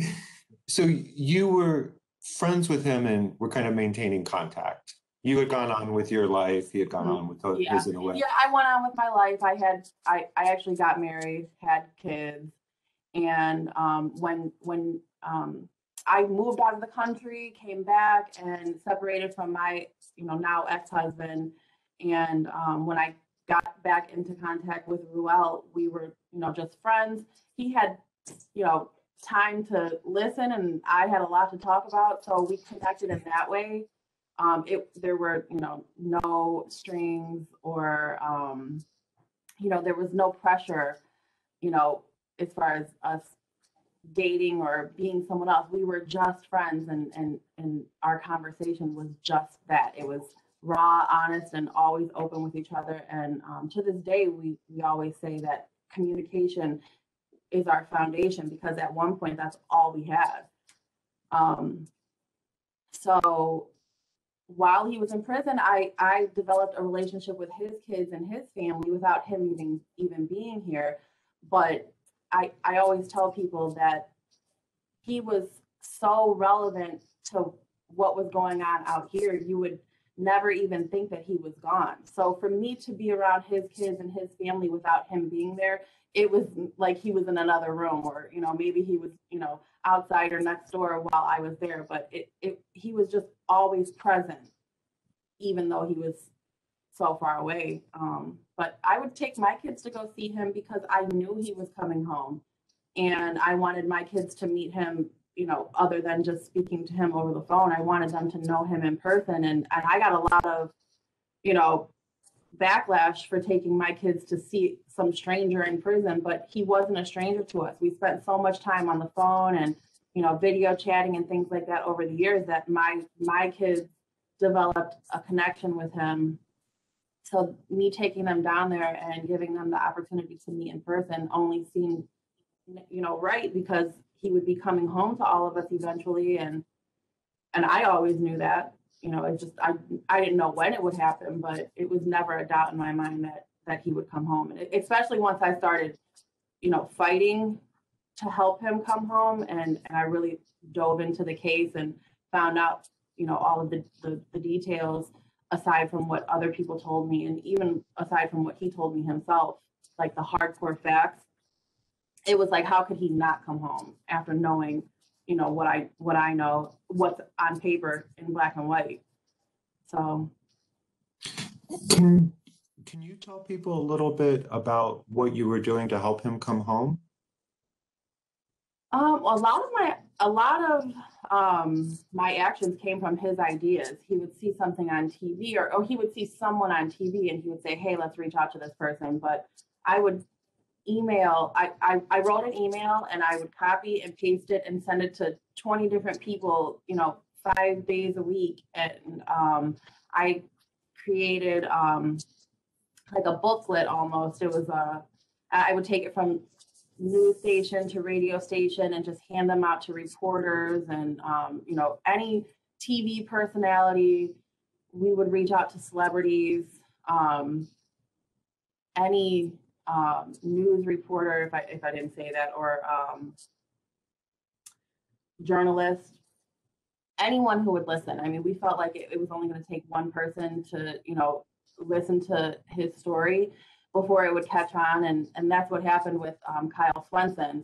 So you were friends with him and were kind of maintaining contact. You had gone on with your life. He had gone on with his in a way. Yeah, I went on with my life. I actually got married, had kids, and when I moved out of the country, came back, and separated from my now ex-husband, and when I got back into contact with Ruel, we were just friends. He had time to listen, and I had a lot to talk about, so we connected in that way. There were no strings, or there was no pressure as far as us dating or being someone else. We were just friends, and our conversation was just that. It was raw, honest, and always open with each other. And to this day, we always say that communication is our foundation, because at one point that's all we had. So while he was in prison, I developed a relationship with his kids and his family without him even being here. But I always tell people that he was so relevant to what was going on out here, you would never even think that he was gone. So for me to be around his kids and his family without him being there, it was like he was in another room, or maybe he was outside or next door while I was there. But he was just always present, even though he was so far away. But I would take my kids to go see him because I knew he was coming home, and I wanted my kids to meet him, other than just speaking to him over the phone. I wanted them to know him in person. And I got a lot of, backlash for taking my kids to see some stranger in prison, but he wasn't a stranger to us. We spent so much time on the phone and, video chatting and things like that over the years that my kids developed a connection with him. So me taking them down there and giving them the opportunity to meet in person only seemed, right, because he would be coming home to all of us eventually. And I always knew that, it's just, I didn't know when it would happen, but it was never a doubt in my mind that he would come home. And especially once I started, fighting to help him come home. And I really dove into the case and found out, all of the details. aside from what other people told me, and even aside from what he told me himself, like the hardcore facts, it was like, how could he not come home after knowing, you know, what I know, what's on paper in black and white. So Can you tell people a little bit about what you were doing to help him come home? a lot of my actions came from his ideas. He would see something on TV, or he would see someone on TV, and he would say, hey, let's reach out to this person. But I would I wrote an email, and I would copy and paste it and send it to 20 different people, you know, 5 days a week. And I created like a booklet almost. It was I would take it from news station to radio station and just hand them out to reporters and you know, any TV personality. We would reach out to celebrities, any news reporter, if I didn't say that, or journalist, anyone who would listen. I mean, we felt like it was only going to take one person to, you know, listen to his story before it would catch on. And that's what happened with Kyle Swenson.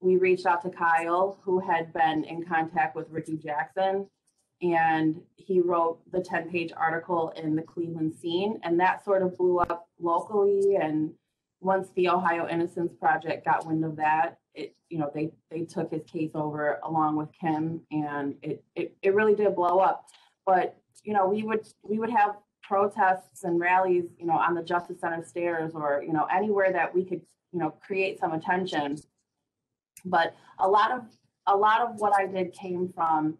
We reached out to Kyle, who had been in contact with Ricky Jackson, and he wrote the 10-page article in the Cleveland Scene, and that sort of blew up locally. And once the Ohio Innocence Project got wind of that, it, you know, they took his case over along with Kim, and it really did blow up. But, you know, we would have protests and rallies, you know, on the Justice Center stairs, or, you know, anywhere that we could, you know, create some attention. But a lot of what I did came from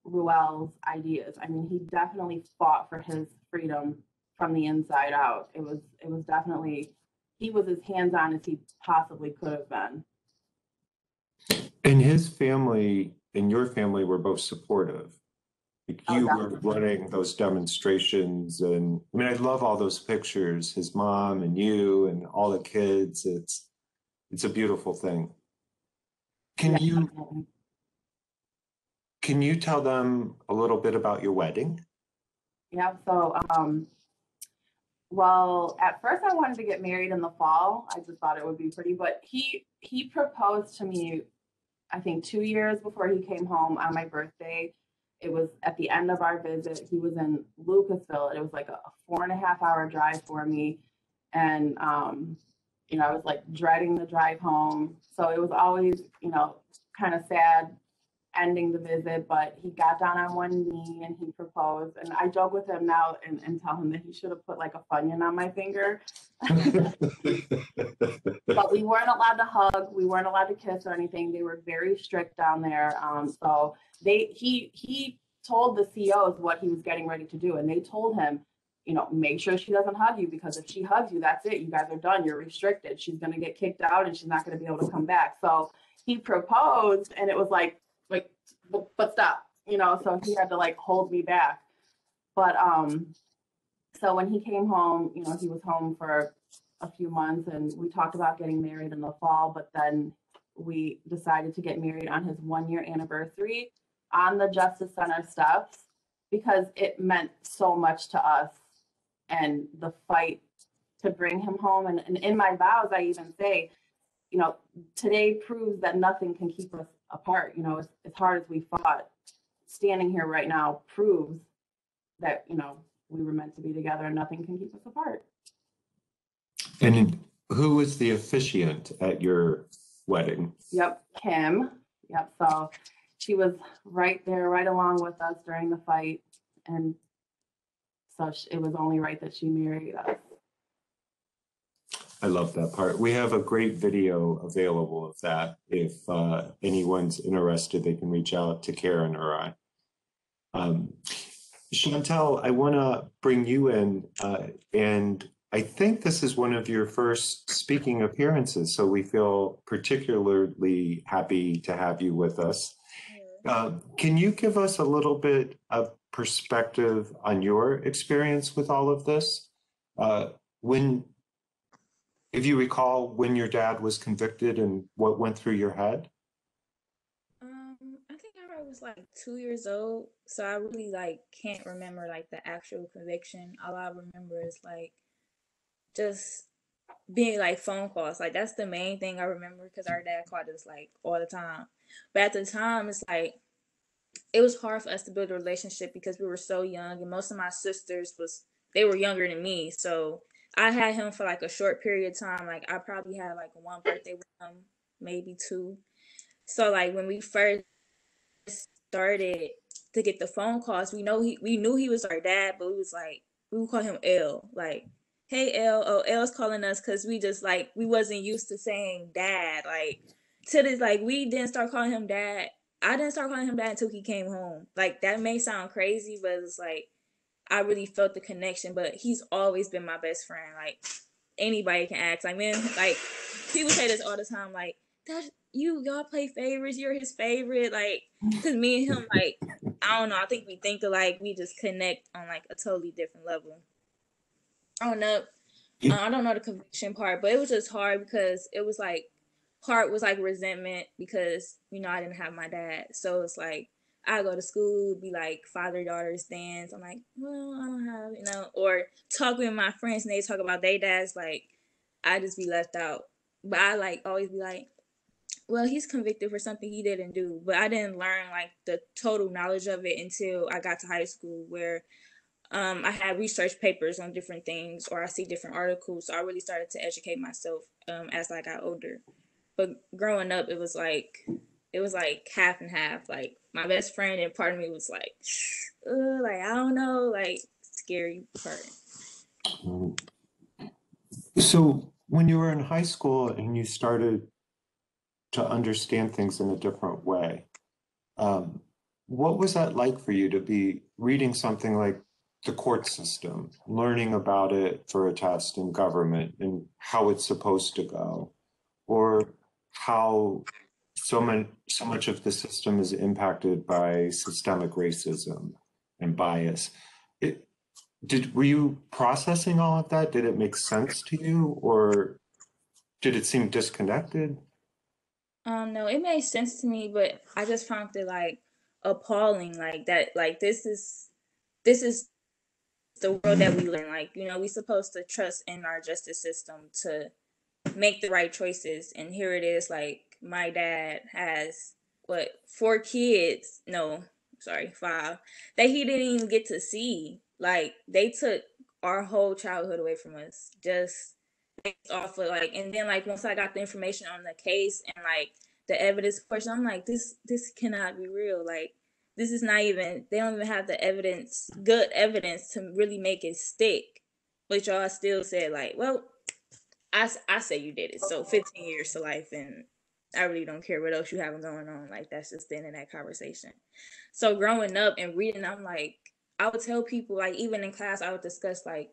Ruel's ideas. I mean, he definitely fought for his freedom from the inside out. It was definitely, he was as hands-on as he possibly could have been. And his family and your family were both supportive. You were running those demonstrations, and I mean, I love all those pictures, his mom and you and all the kids. It's a beautiful thing. Can you tell them a little bit about your wedding? Yeah, so well, at first I wanted to get married in the fall. I just thought it would be pretty, but he proposed to me, I think 2 years before he came home on my birthday. It was at the end of our visit. He was in Lucasville. It was like a 4.5-hour drive for me. And, you know, I was like dreading the drive home. So it was always, you know, kind of sad ending the visit, but he got down on one knee and he proposed. And I joke with him now and tell him that he should have put like a Funyun on my finger. But we weren't allowed to hug. We weren't allowed to kiss or anything. They were very strict down there. So he told the COs what he was getting ready to do. And they told him, you know, make sure she doesn't hug you, because if she hugs you, that's it. You guys are done. You're restricted. She's going to get kicked out and she's not going to be able to come back. So he proposed, and it was like, but stop, you know, so he had to like hold me back. But so when he came home, you know, he was home for a few months, and we talked about getting married in the fall, but then we decided to get married on his 1-year anniversary on the Justice Center steps, because it meant so much to us, and the fight to bring him home. And in my vows, I even say, you know, today proves that nothing can keep us apart. You know, as hard as we fought, standing here right now proves that, you know, we were meant to be together and nothing can keep us apart. And who was the officiant at your wedding? Yep, Kim. Yep, so she was right there, right along with us during the fight. And so it was only right that she married us. I love that part. We have a great video available of that. If anyone's interested, they can reach out to Karen or I. Chantel, I want to bring you in, and I think this is one of your first speaking appearances, so we feel particularly happy to have you with us. Can you give us a little bit of perspective on your experience with all of this? If you recall when your dad was convicted and what went through your head? I think I was like 2 years old, so I really like can't remember like the actual conviction. All I remember is like just being like phone calls. Like that's the main thing I remember because our dad called us like all the time. But at the time, it's like it was hard for us to build a relationship because we were so young, and most of my sisters they were younger than me, so I had him for like a short period of time. Like I probably had like one birthday with him, maybe two. So like when we first started to get the phone calls, we knew he was our dad, but we would call him L. Like, hey L, oh L's calling us because we just like we wasn't used to saying dad. Like to this like we didn't start calling him dad. I didn't start calling him dad until he came home. Like that may sound crazy, but it's like I really felt the connection. But he's always been my best friend. Like anybody can ask. Like man, like people say this all the time. Like that y'all play favorites. You're his favorite. Like because me and him, like I don't know. I think we think alike. We just connect on like a totally different level. I don't know. I don't know the conviction part, but it was just hard because it was like part was like resentment because I didn't have my dad, so it's like I go to school, be like father-daughter stands. I'm like, well, I don't have, or talk with my friends and they talk about their dads. Like, I just be left out. But I like always be like, well, he's convicted for something he didn't do. But I didn't learn like the total knowledge of it until I got to high school where I had research papers on different things or I see different articles. So I really started to educate myself as I got older. But growing up, it was like half and half. Like my best friend and part of me was like, like I don't know, like scary part. So when you were in high school and you started to understand things in a different way, what was that like for you to be reading something like the court system, learning about it for a test in government and how it's supposed to go, or how so much of the system is impacted by systemic racism and bias? Were you processing all of that? Did it make sense to you, or did it seem disconnected? No, it made sense to me, but I just found it like appalling, like that, like this is the world that we live in. Like, we supposed to trust in our justice system to make the right choices. And here it is, like my dad has what, 4 kids? No, sorry, 5 that he didn't even get to see. Like they took our whole childhood away from us just based off of like, and then like once I got the information on the case and like the evidence portion, I'm like, this cannot be real. Like this is not even, they don't even have the evidence, good evidence to really make it stick. But y'all still said like, well, I say you did it. So 15 years to life, and I really don't care what else you have going on. Like that's just the end of that conversation. So growing up and reading, I'm like, I would tell people, like even in class, I would discuss like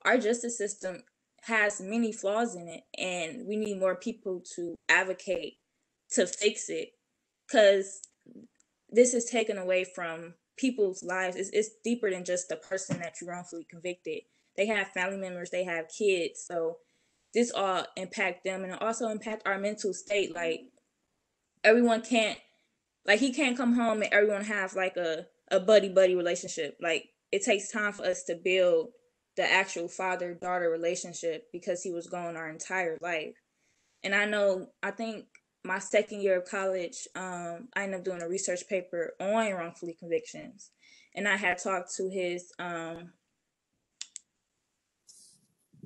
our justice system has many flaws in it, and we need more people to advocate to fix it, because this is taken away from people's lives. It's deeper than just the person that you wrongfully convicted. They have family members, they have kids, so this all impact them, and it also impact our mental state. Like everyone can't, like he can't come home and everyone have like a buddy relationship. Like it takes time for us to build the actual father-daughter relationship because he was gone our entire life. And I think my second year of college, I ended up doing a research paper on wrongfully convictions, and I had talked to his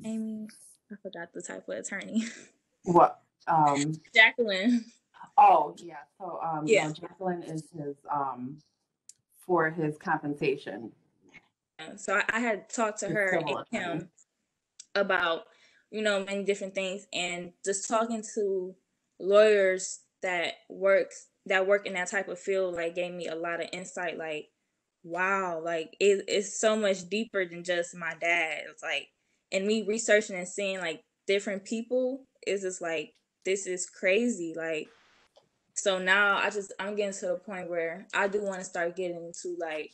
Amy, I forgot the type of attorney. What? Jacqueline. Oh yeah. So Yeah. no, Jacqueline is his for his compensation. So I had talked to her and him about, many different things, and just talking to lawyers that work in that type of field, like gave me a lot of insight. Like, wow, like it's so much deeper than just my dad. It's like, and me researching and seeing like different people is just like, this is crazy. Like, so now I'm getting to the point where I do want to start getting into like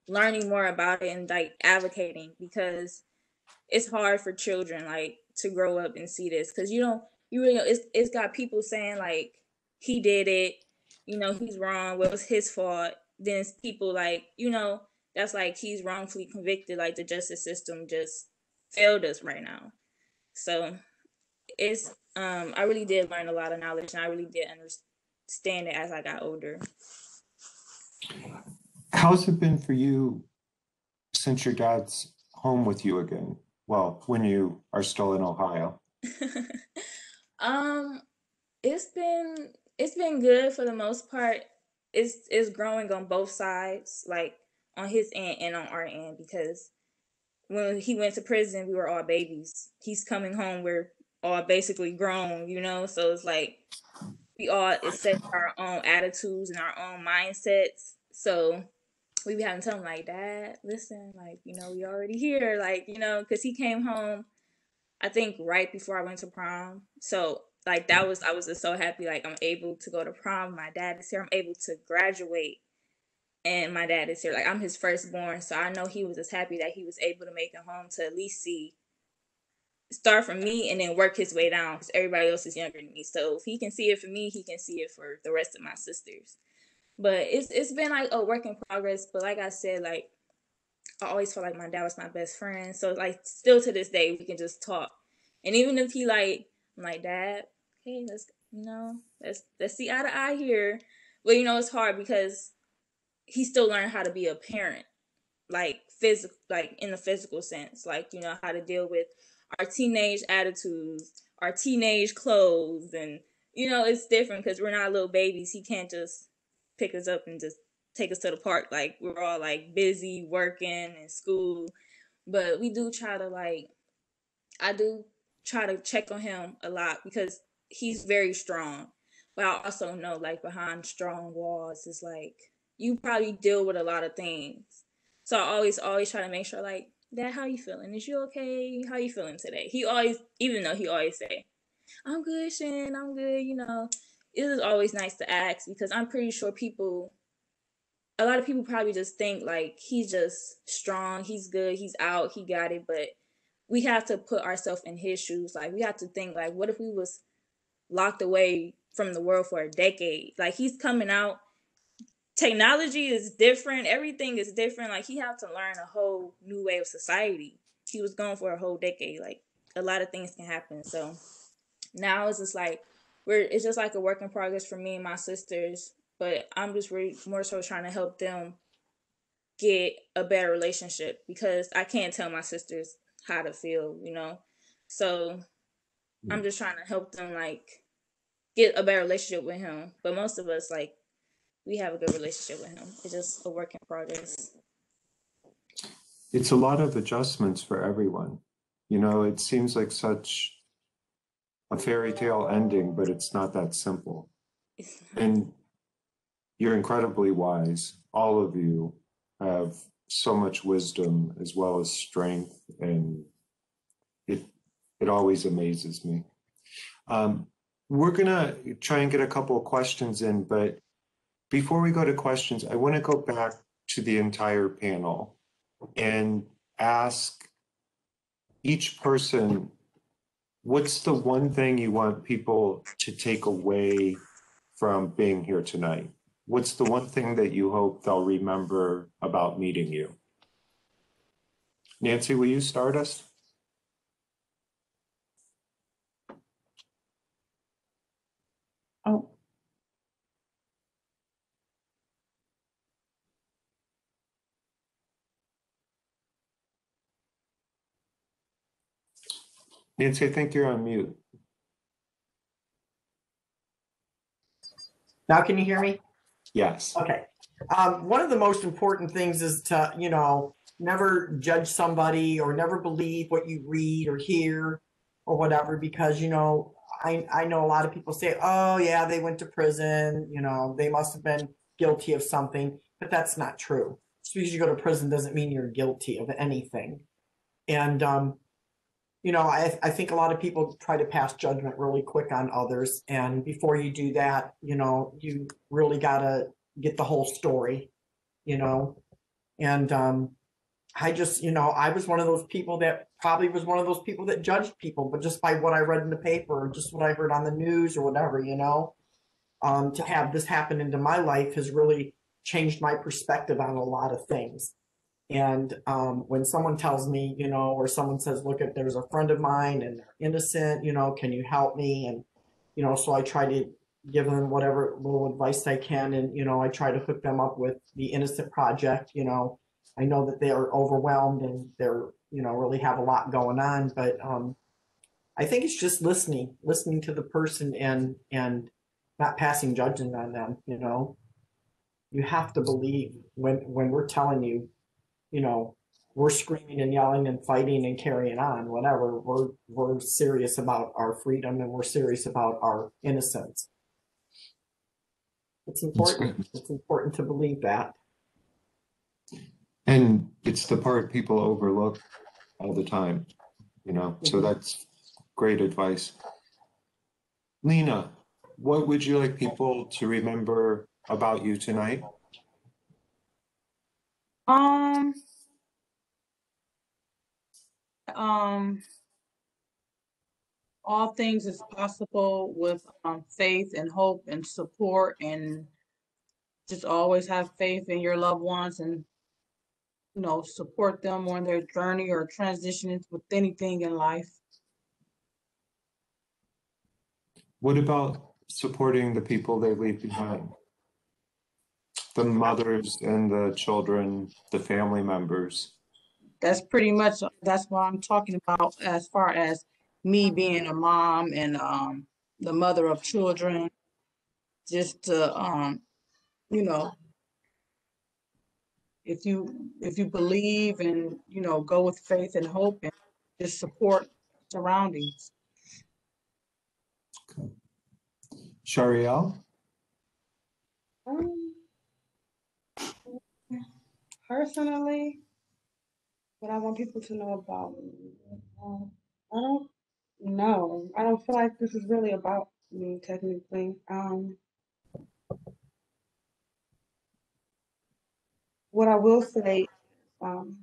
learning more about it and like advocating, because it's hard for children like to grow up and see this, because you really it's got people saying like he did it, you know, he's wrong, well, it was his fault, then it's people like, you know, that's like he's wrongfully convicted, like the justice system just failed us right now. So it's I really did learn a lot of knowledge, and I really did understand it as I got older. How's it been for you since your dad's home with you again? Well, when you are still in Ohio. um it's been good for the most part. It's growing on both sides, like on his end and on our end, because when he went to prison, we were all babies. He's coming home, we're all basically grown, you know? So it's like we all accept our own attitudes and our own mindsets. So we be having to tell him, like, Dad, listen, like, you know, we already here, like, you know, because he came home, I think, right before I went to prom. So like I was just so happy, like I'm able to go to prom. My dad is here. I'm able to graduate, and my dad is here. Like I'm his firstborn, so I know he was just happy that he was able to make it home to at least start from me and then work his way down, because everybody else is younger than me. So if he can see it for me, he can see it for the rest of my sisters. But it's been like a work in progress. But like I said, like I always felt like my dad was my best friend. So like still to this day we can just talk. And even if he like, I'm like, Dad, okay, let's see eye to eye here. But you know, it's hard because he still learned how to be a parent, like physical, like in the physical sense, like, you know, how to deal with our teenage attitudes, our teenage clothes, and you know, it's different because we're not little babies. He can't just pick us up and just take us to the park. Like we're all like busy working and school, but we do try to like, I do try to check on him a lot because he's very strong. But I also know like behind strong walls is like you probably deal with a lot of things. So I always try to make sure like, Dad, how you feeling? Is you okay? How you feeling today? He always, even though he always say, I'm good, Shan, I'm good, you know. It is always nice to ask because I'm pretty sure a lot of people probably just think like he's just strong, he's good, he's out, he got it, but we have to put ourselves in his shoes. Like we have to think like, what if we was locked away from the world for a decade? Like he's coming out, technology is different, everything is different. Like he had to learn a whole new way of society. He was gone for a whole decade. Like a lot of things can happen. So now it's just like it's just like a work in progress for me and my sisters. But I'm just really more so trying to help them get a better relationship because I can't tell my sisters how to feel, you know? So I'm just trying to help them like get a better relationship with him. But most of us, like, we have a good relationship with him. It's just a work in progress. It's a lot of adjustments for everyone. You know, it seems like such a fairy tale ending, but it's not that simple. And you're incredibly wise. All of you have so much wisdom as well as strength, and it always amazes me. We're gonna try and get a couple of questions in, but before we go to questions, I want to go back to the entire panel and ask each person, what's the one thing you want people to take away from being here tonight? What's the one thing that you hope they'll remember about meeting you? Nancy, will you start us? Oh, Nancy, I think you're on mute. now can you hear me? Yes. Okay. One of the most important things is to, you know, never judge somebody or never believe what you read or hear or whatever, because, you know, I know a lot of people say, oh, yeah, they went to prison, you know, they must have been guilty of something, but that's not true. Just because you go to prison doesn't mean you're guilty of anything. And, you know, I think a lot of people try to pass judgment really quick on others. And before you do that, you know, you really got to get the whole story, you know. And I just, you know, I was one of those people that probably was one of those people that judged people, but just by what I read in the paper or just what I heard on the news or whatever, you know. to have this happen into my life has really changed my perspective on a lot of things. And when someone tells me, or someone says, look, at there's a friend of mine and they're innocent, can you help me? And, so I try to give them whatever little advice I can. And, I try to hook them up with the Innocent Project. I know that they are overwhelmed and they're, really have a lot going on, but I think it's just listening to the person and not passing judgment on them. You have to believe when we're telling you, we're screaming and yelling and fighting and carrying on, whatever. We're serious about our freedom and we're serious about our innocence. It's important. It's important to believe that. And it's the part people overlook all the time, so that's great advice. Lena, what would you like people to remember about you tonight? All things is possible with faith and hope and support, and just always have faith in your loved ones and support them on their journey or transitioning with anything in life. What about supporting the people they leave behind? The mothers and the children, the family members. That's pretty much, that's what I'm talking about as far as me being a mom and the mother of children, just to if you believe and go with faith and hope and just support surroundings. Okay. Shariel? Personally, what I want people to know about me, I don't know. I don't feel like this is really about me technically. What I will say, I don't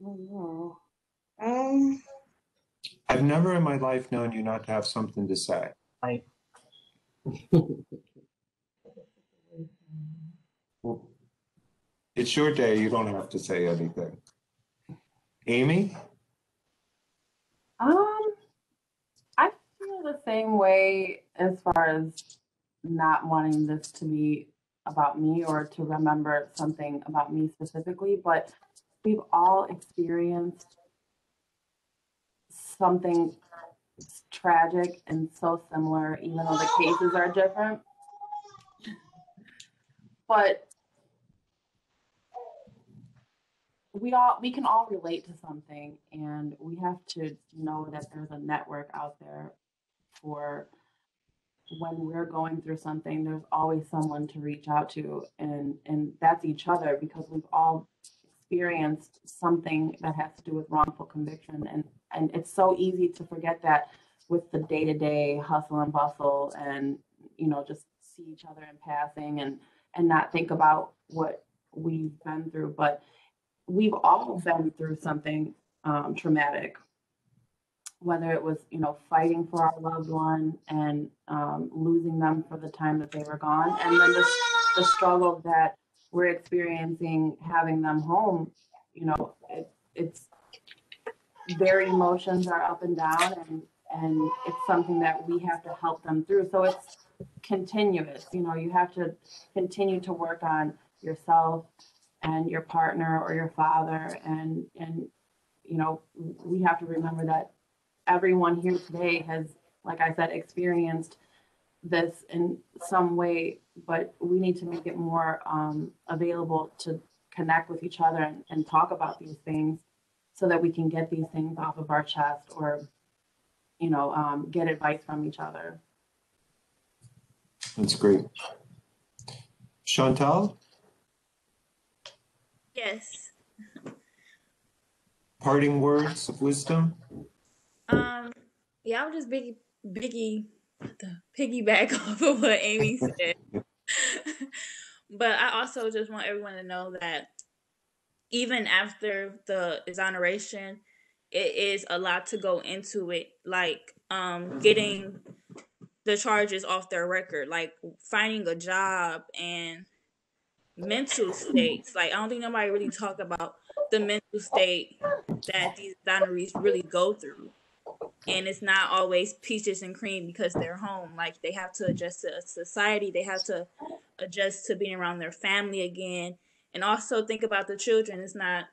know. I've never in my life known you not to have something to say. Well, it's your day. You don't have to say anything. Amy? I feel the same way as far as not wanting this to be about me or to remember something about me specifically, but we've all experienced something tragic and so similar, even though the cases are different. But we can all relate to something, and we have to know that there's a network out there for when we're going through something. There's always someone to reach out to, and that's each other, because we've all experienced something that has to do with wrongful conviction, and it's so easy to forget that with the day-to-day hustle and bustle, and just see each other in passing and not think about what we've been through. But we've all been through something traumatic, whether it was, fighting for our loved one and losing them for the time that they were gone, and then the struggle that we're experiencing having them home. It's their emotions are up and down, and it's something that we have to help them through. So it's continuous. You have to continue to work on yourself and your partner or your father, and we have to remember that everyone here today has, like I said, experienced this in some way, but we need to make it more available to connect with each other and talk about these things, so that we can get these things off of our chest, or get advice from each other. That's great. Chantal? Yes. Parting words of wisdom? Yeah, I'll just piggyback off of what Amy said. But I also just want everyone to know that even after the exoneration, it is a lot to go into it, like getting the charges off their record, like finding a job and mental states. Like I don't think nobody really talk about the mental state that these honorees really go through. And it's not always peaches and cream because they're home. Like they have to adjust to society, they have to adjust to being around their family again. And also think about the children. It's not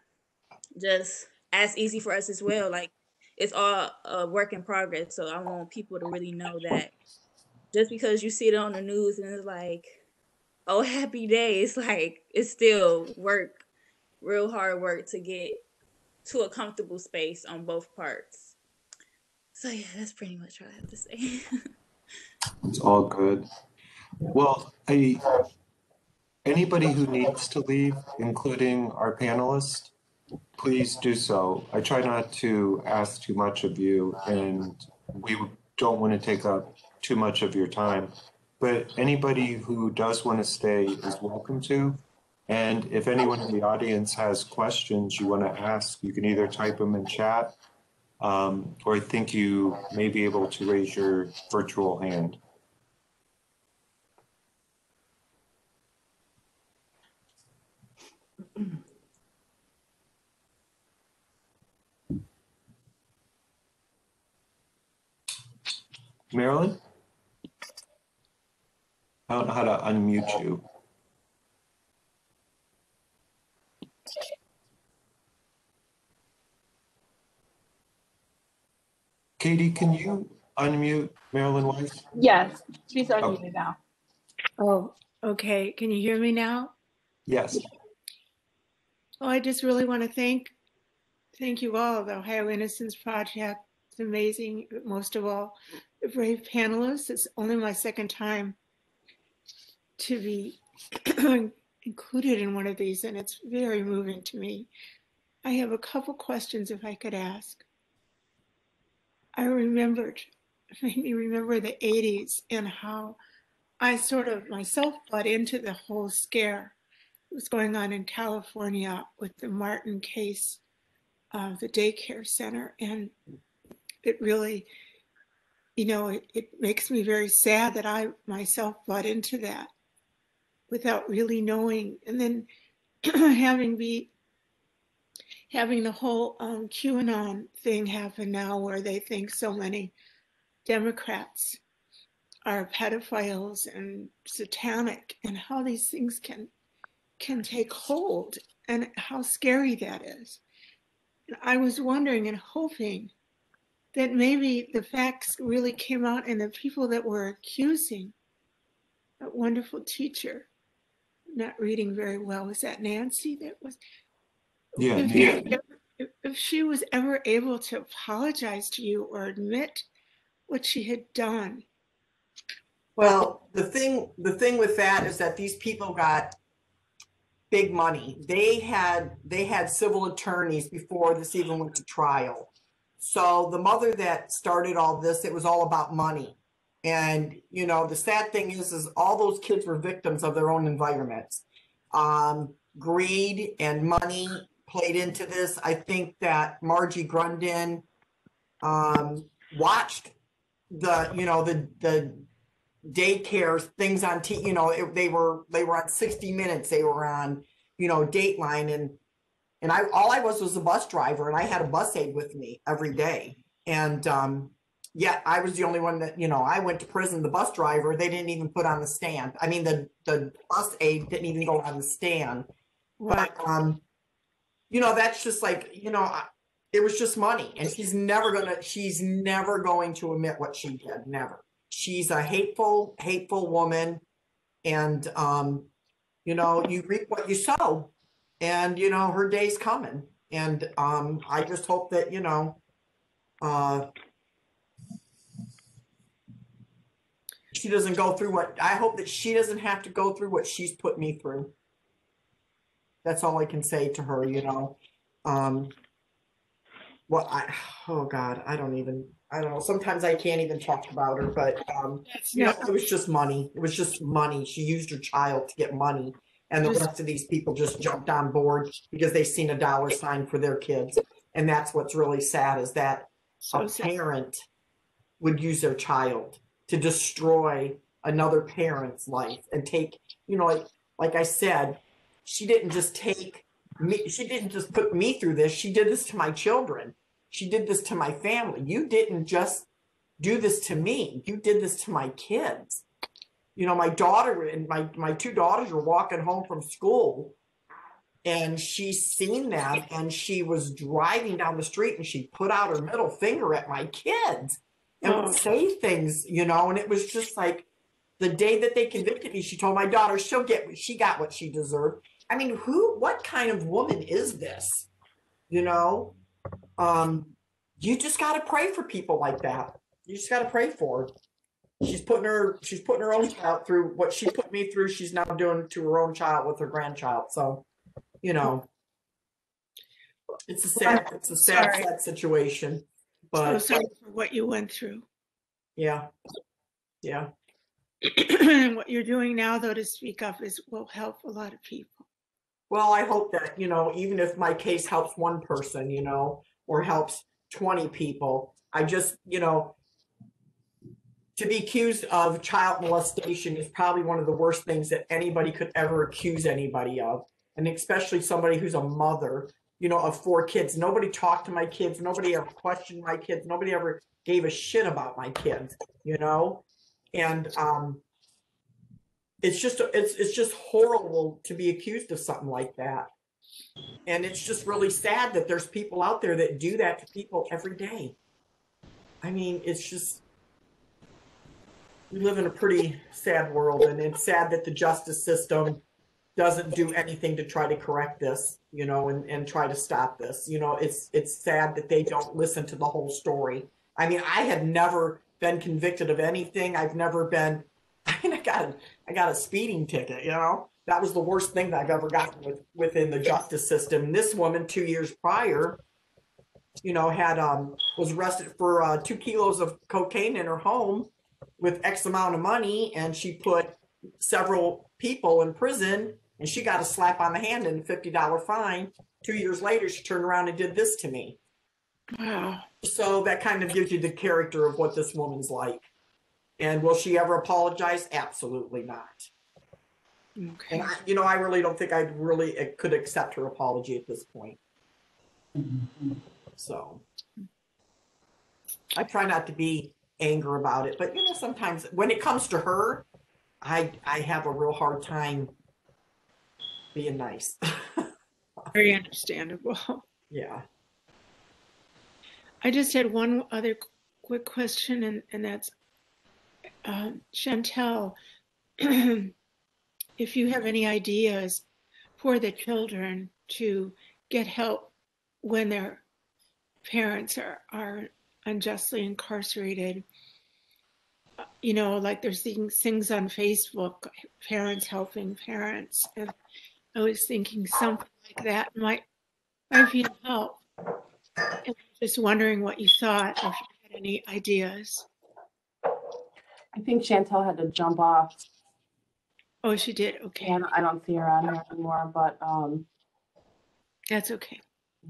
just as easy for us as well. Like it's all a work in progress. So I want people to really know that just because you see it on the news and it's like, oh, happy day, it's like it's still work, real hard work to get to a comfortable space on both parts. So yeah, that's pretty much what I have to say. It's all good. Well, anybody who needs to leave, including our panelists, please do so. I try not to ask too much of you, and we don't want to take up too much of your time. But anybody who does want to stay is welcome to. And if anyone in the audience has questions you want to ask, you can either type them in chat, or I think you may be able to raise your virtual hand. Marilyn? I don't know how to unmute you. Katie, can you unmute Marilyn Weiss? Yes, she's unmuted now. Oh, okay. Can you hear me now? Yes. Oh, I just really want to thank you all. The Ohio Innocence Project. It's amazing. Most of all, the brave panelists. It's only my second time to be included in one of these, and it's very moving to me. I have a couple questions if I could ask. Made me remember the 80s and how I sort of myself bought into the whole scare that was going on in California with the Martin case of the daycare center. And it really, it makes me very sad that I myself bought into that without really knowing. And then having the whole QAnon thing happen now where they think so many Democrats are pedophiles and satanic, and how these things can take hold and how scary that is. And I was wondering and hoping that maybe the facts really came out and the people that were accusing that wonderful teacher, not reading very well, was that Nancy that was? Yeah. If she was ever able to apologize to you or admit what she had done. Well, the thing with that is that these people got big money. They had civil attorneys before this even went to trial. So the mother that started all this, it was all about money. And the sad thing is all those kids were victims of their own environments. Greed and money played into this. I think that Margie Grundin watched the daycare things on they were on 60 Minutes, they were on Dateline, and all I was a bus driver, and I had a bus aide with me every day, and yeah, I was the only one that I went to prison. The bus driver, they didn't even put on the stand. I mean, the bus aide didn't even go on the stand. But that's just like it was just money, and she's never going to admit what she did. Never. She's a hateful woman, and you reap what you sow, and her day's coming, and I just hope that she doesn't go through I hope that she doesn't have to go through what she's put me through. That's all I can say to her, oh God, I don't know. Sometimes I can't even talk about her, but it was just money. It was just money. She used her child to get money, and the rest of these people just jumped on board because they seen a dollar sign for their kids. And that's what's really sad, is that So a sad. parent would use their child to destroy another parent's life and take, you know, like I said, she didn't just take me, she didn't just put me through this. She did this to my children. She did this to my family. You didn't just do this to me. You did this to my kids. You know, my daughter and my two daughters were walking home from school, and she's seen them, and she was driving down the street and she put out her middle finger at my kids and would say things, you know, and it was just like, the day that they convicted me, she told my daughter she got what she deserved. I mean, what kind of woman is this? You know, you just got to pray for people like that. You just got to pray for her. She's putting her own child through what she put me through. She's now doing to her own child with her grandchild. So, you know, it's a sad situation. But so sorry for what you went through. yeah. And what you're doing now, though, to speak up will help a lot of people. Well, I hope that, you know, even if my case helps one person, you know, or helps 20 people, I just, you know, to be accused of child molestation is probably one of the worst things that anybody could ever accuse anybody of. And especially somebody who's a mother, you know, of 4 kids. Nobody talked to my kids. Nobody ever questioned my kids. Nobody ever gave a shit about my kids, you know? And it's just horrible to be accused of something like that. And it's just really sad that there's people out there that do that to people every day. I mean, it's just, we live in a pretty sad world, and it's sad that the justice system doesn't do anything to try to correct this, you know, and try to stop this. You know, it's sad that they don't listen to the whole story. I mean, I had never been convicted of anything. I've never been, I mean, I got a speeding ticket, you know. That was the worst thing that I've ever gotten within the justice system. And this woman 2 years prior, you know, was arrested for 2 kilos of cocaine in her home with X amount of money, and she put several people in prison, and she got a slap on the hand and a $50 fine. 2 years later, she turned around and did this to me. Wow. So that kind of gives you the character of what this woman's like. And will she ever apologize? Absolutely not. Okay. And you know, I really don't think I could accept her apology at this point. So I try not to be angry about it, but you know, sometimes when it comes to her, I have a real hard time being nice. Very understandable. Yeah. I just had one other quick question, and that's Chantel, if you have any ideas for the children to get help when their parents are unjustly incarcerated. You know, like there's things on Facebook, parents helping parents. And I was thinking something like that might be of help. And just wondering what you thought, if you had any ideas. I think Chantel had to jump off. Oh, she did. Okay. And I don't see her on here anymore, but that's okay.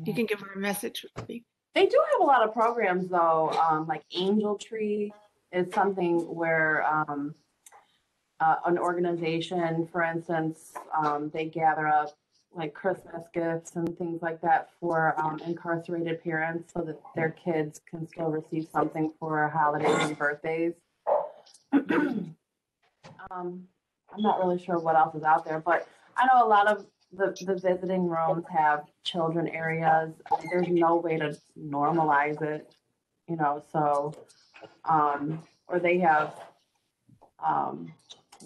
You can give her a message with me. They do have a lot of programs though, like Angel Tree is something where an organization, for instance, they gather up like Christmas gifts and things like that for incarcerated parents so that their kids can still receive something for holidays and birthdays. I'm not really sure what else is out there, but I know a lot of the visiting rooms have children areas. There's no way to normalize it, you know, so, or they have,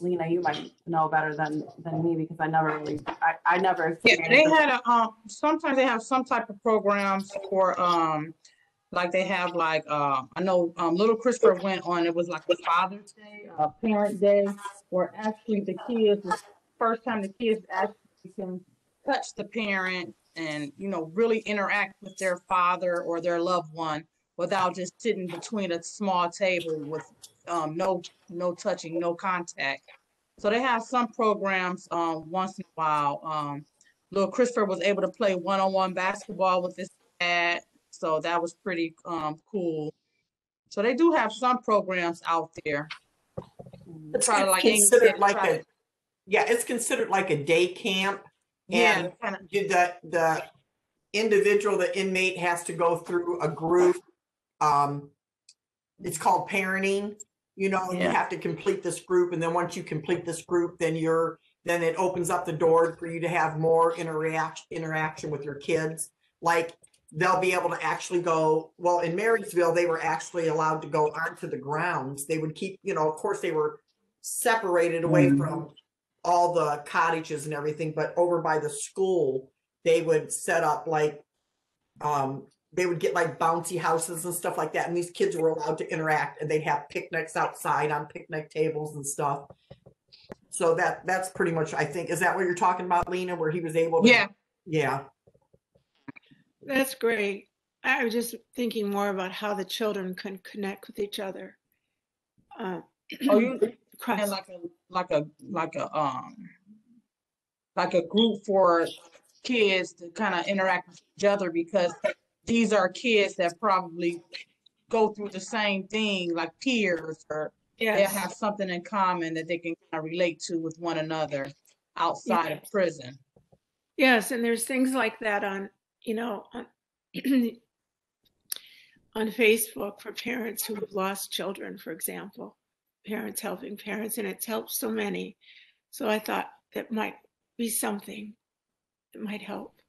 Lena, you might know better than me because I never really, I never. Yeah, they had sometimes they have some type of programs for, like they have like, I know little Christopher went on, it was like a Father's Day, Parent Day, where actually the kids, the first time the kids actually can touch the parent and, you know, really interact with their father or their loved one without just sitting between a small table with no touching, no contact. So they have some programs once in a while. Little Christopher was able to play one-on-one basketball with his So that was pretty cool. So they do have some programs out there. It's Try to, like Amy considered said, like try a, to- yeah, it's considered like a day camp. yeah, And kind of, the individual, the inmate has to go through a group. It's called parenting, you know, and you Yeah. have to complete this group. And then once you complete this group, then it opens up the door for you to have more interaction with your kids. Like they'll be able to actually go, well, in Marysville, they were actually allowed to go onto the grounds. They would keep, you know, of course they were separated away from all the cottages and everything, but over by the school, they would set up like, they would get like bouncy houses and stuff like that. And these kids were allowed to interact, and they'd have picnics outside on picnic tables and stuff. So that's pretty much, I think, is that what you're talking about, Lena, where he was able to? yeah. Yeah. That's great. I was just thinking more about how the children can connect with each other. Oh, you across. and like a group for kids to kind of interact with each other, because these are kids that probably go through the same thing, like peers, or they'll Yes. have something in common that they can kind of relate to with one another outside of prison. Yes, and there's things like that on, you know, on Facebook for parents who have lost children, for example, parents helping parents, and it's helped so many. So I thought that might be something that might help.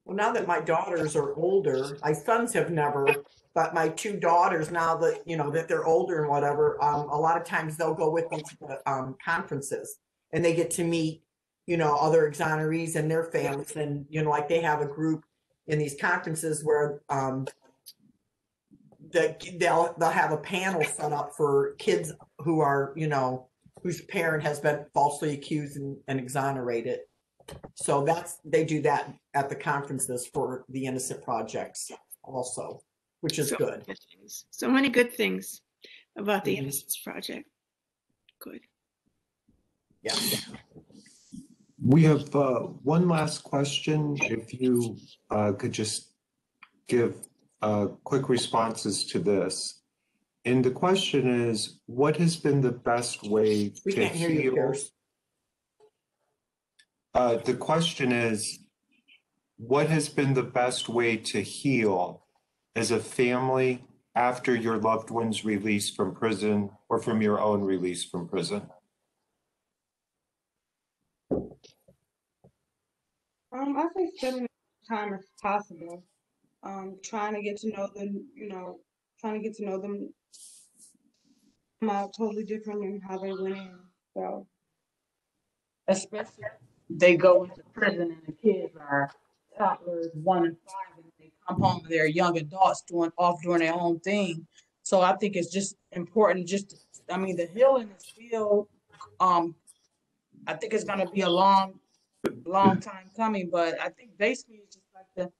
Well, now that my daughters are older, my sons have never, but my two daughters, now that, you know, that they're older and whatever, a lot of times they'll go with me to the conferences, and they get to meet, you know, other exonerees and their families. And, you know, like they have a group in these conferences where they'll have a panel set up for kids who are, you know, whose parent has been falsely accused and exonerated. So they do that at the conferences for the Innocent Projects also, which is good. So many good things about the Innocence Project. Good. Yeah. We have one last question. If you could just give quick responses to this. And the question is, what has been the best way We to can't hear you, heal? Pierce. The question is, what has been the best way to heal as a family after your loved one's release from prison or from your own release from prison? I say spending as much time as possible. Trying to get to know them, trying to get to know them come out totally different than how they went in. So Especially they go into prison and the kids are toddlers, 1 and 5, and they come home and they're young adults doing their own thing. So I think it's just important. The healing is still, I think it's going to be a long time coming, but I think basically it's just like to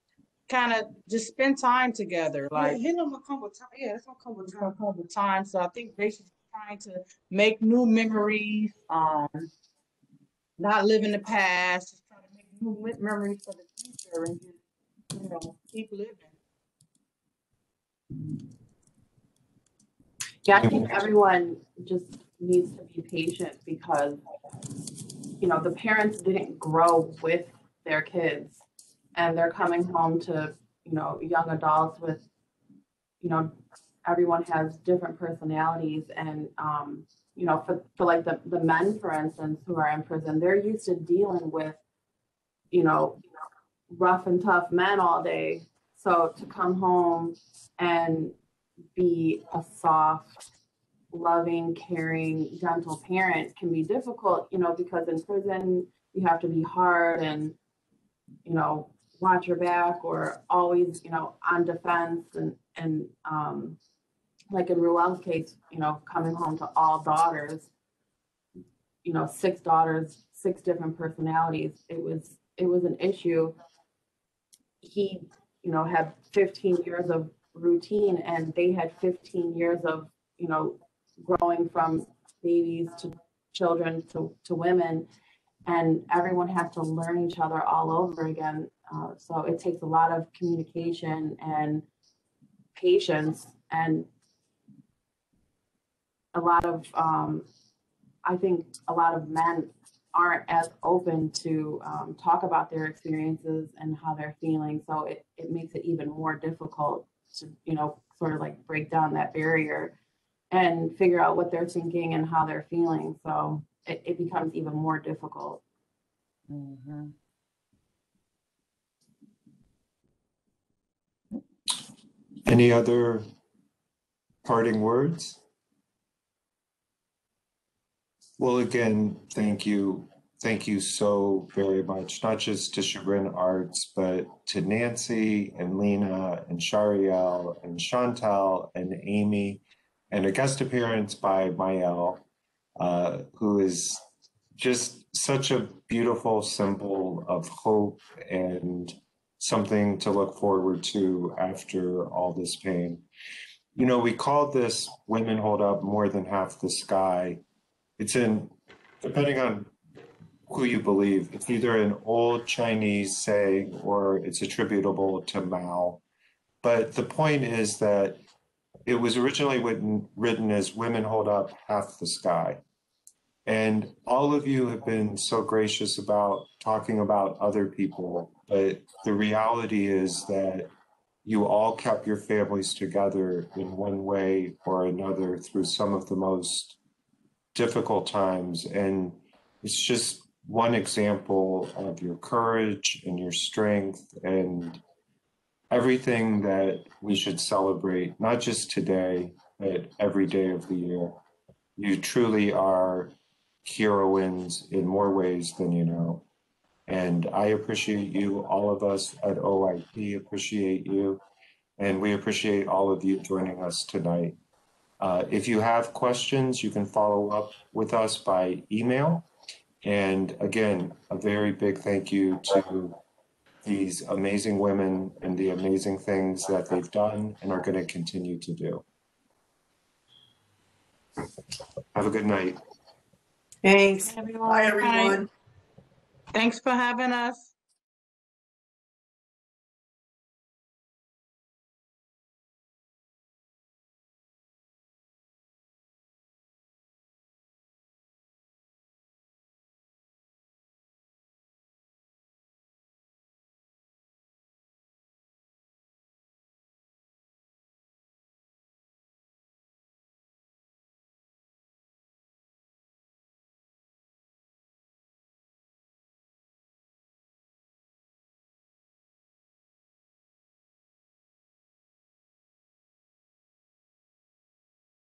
kind of just spend time together. Like healing will come with time. Yeah, it's gonna come with it's time. gonna come with time. So I think basically trying to make new memories, not live in the past, just trying to make new memories for the future and just, keep living. Yeah, I think everyone just needs to be patient because, the parents didn't grow with their kids, and they're coming home to, young adults with, everyone has different personalities. And, for like the men, for instance, who are in prison, they're used to dealing with, rough and tough men all day. So to come home and be a soft, loving, caring, gentle parent can be difficult, because in prison you have to be hard and, watch your back or always, on defense and like in Ruel's case, coming home to all daughters, 6 daughters, 6 different personalities. It was an issue. He, had 15 years of routine, and they had 15 years of, growing from babies to children to women, and everyone has to learn each other all over again. So it takes a lot of communication and patience, and a lot of, I think a lot of men aren't as open to talk about their experiences and how they're feeling. So it makes it even more difficult to, sort of like break down that barrier and figure out what they're thinking and how they're feeling. So it becomes even more difficult. Mhm. Any other parting words? Well, again, thank you. Thank you so very much, not just to Chagrin Arts, but to Nancy and Lena and Shariel and Chantal and Amy, and a guest appearance by Mael, who is just such a beautiful symbol of hope and something to look forward to after all this pain. We called this Women Hold Up More Than Half the Sky. It's depending on who you believe, it's either an old Chinese saying or it's attributable to Mao. But the point is that it was originally written as Women Hold Up Half the Sky. And all of you have been so gracious about talking about other people, but the reality is that you all kept your families together in one way or another through some of the most difficult times. And it's just one example of your courage and your strength and everything that we should celebrate, not just today, but every day of the year. You truly are heroines in more ways than you know. And I appreciate you. All of us at OIP appreciate you. And we appreciate all of you joining us tonight. If you have questions, you can follow up with us by email. And again, a very big thank you to these amazing women and the amazing things that they've done and are going to continue to do. Have a good night. Thanks. Everyone. Bye, everyone. Thanks for having us.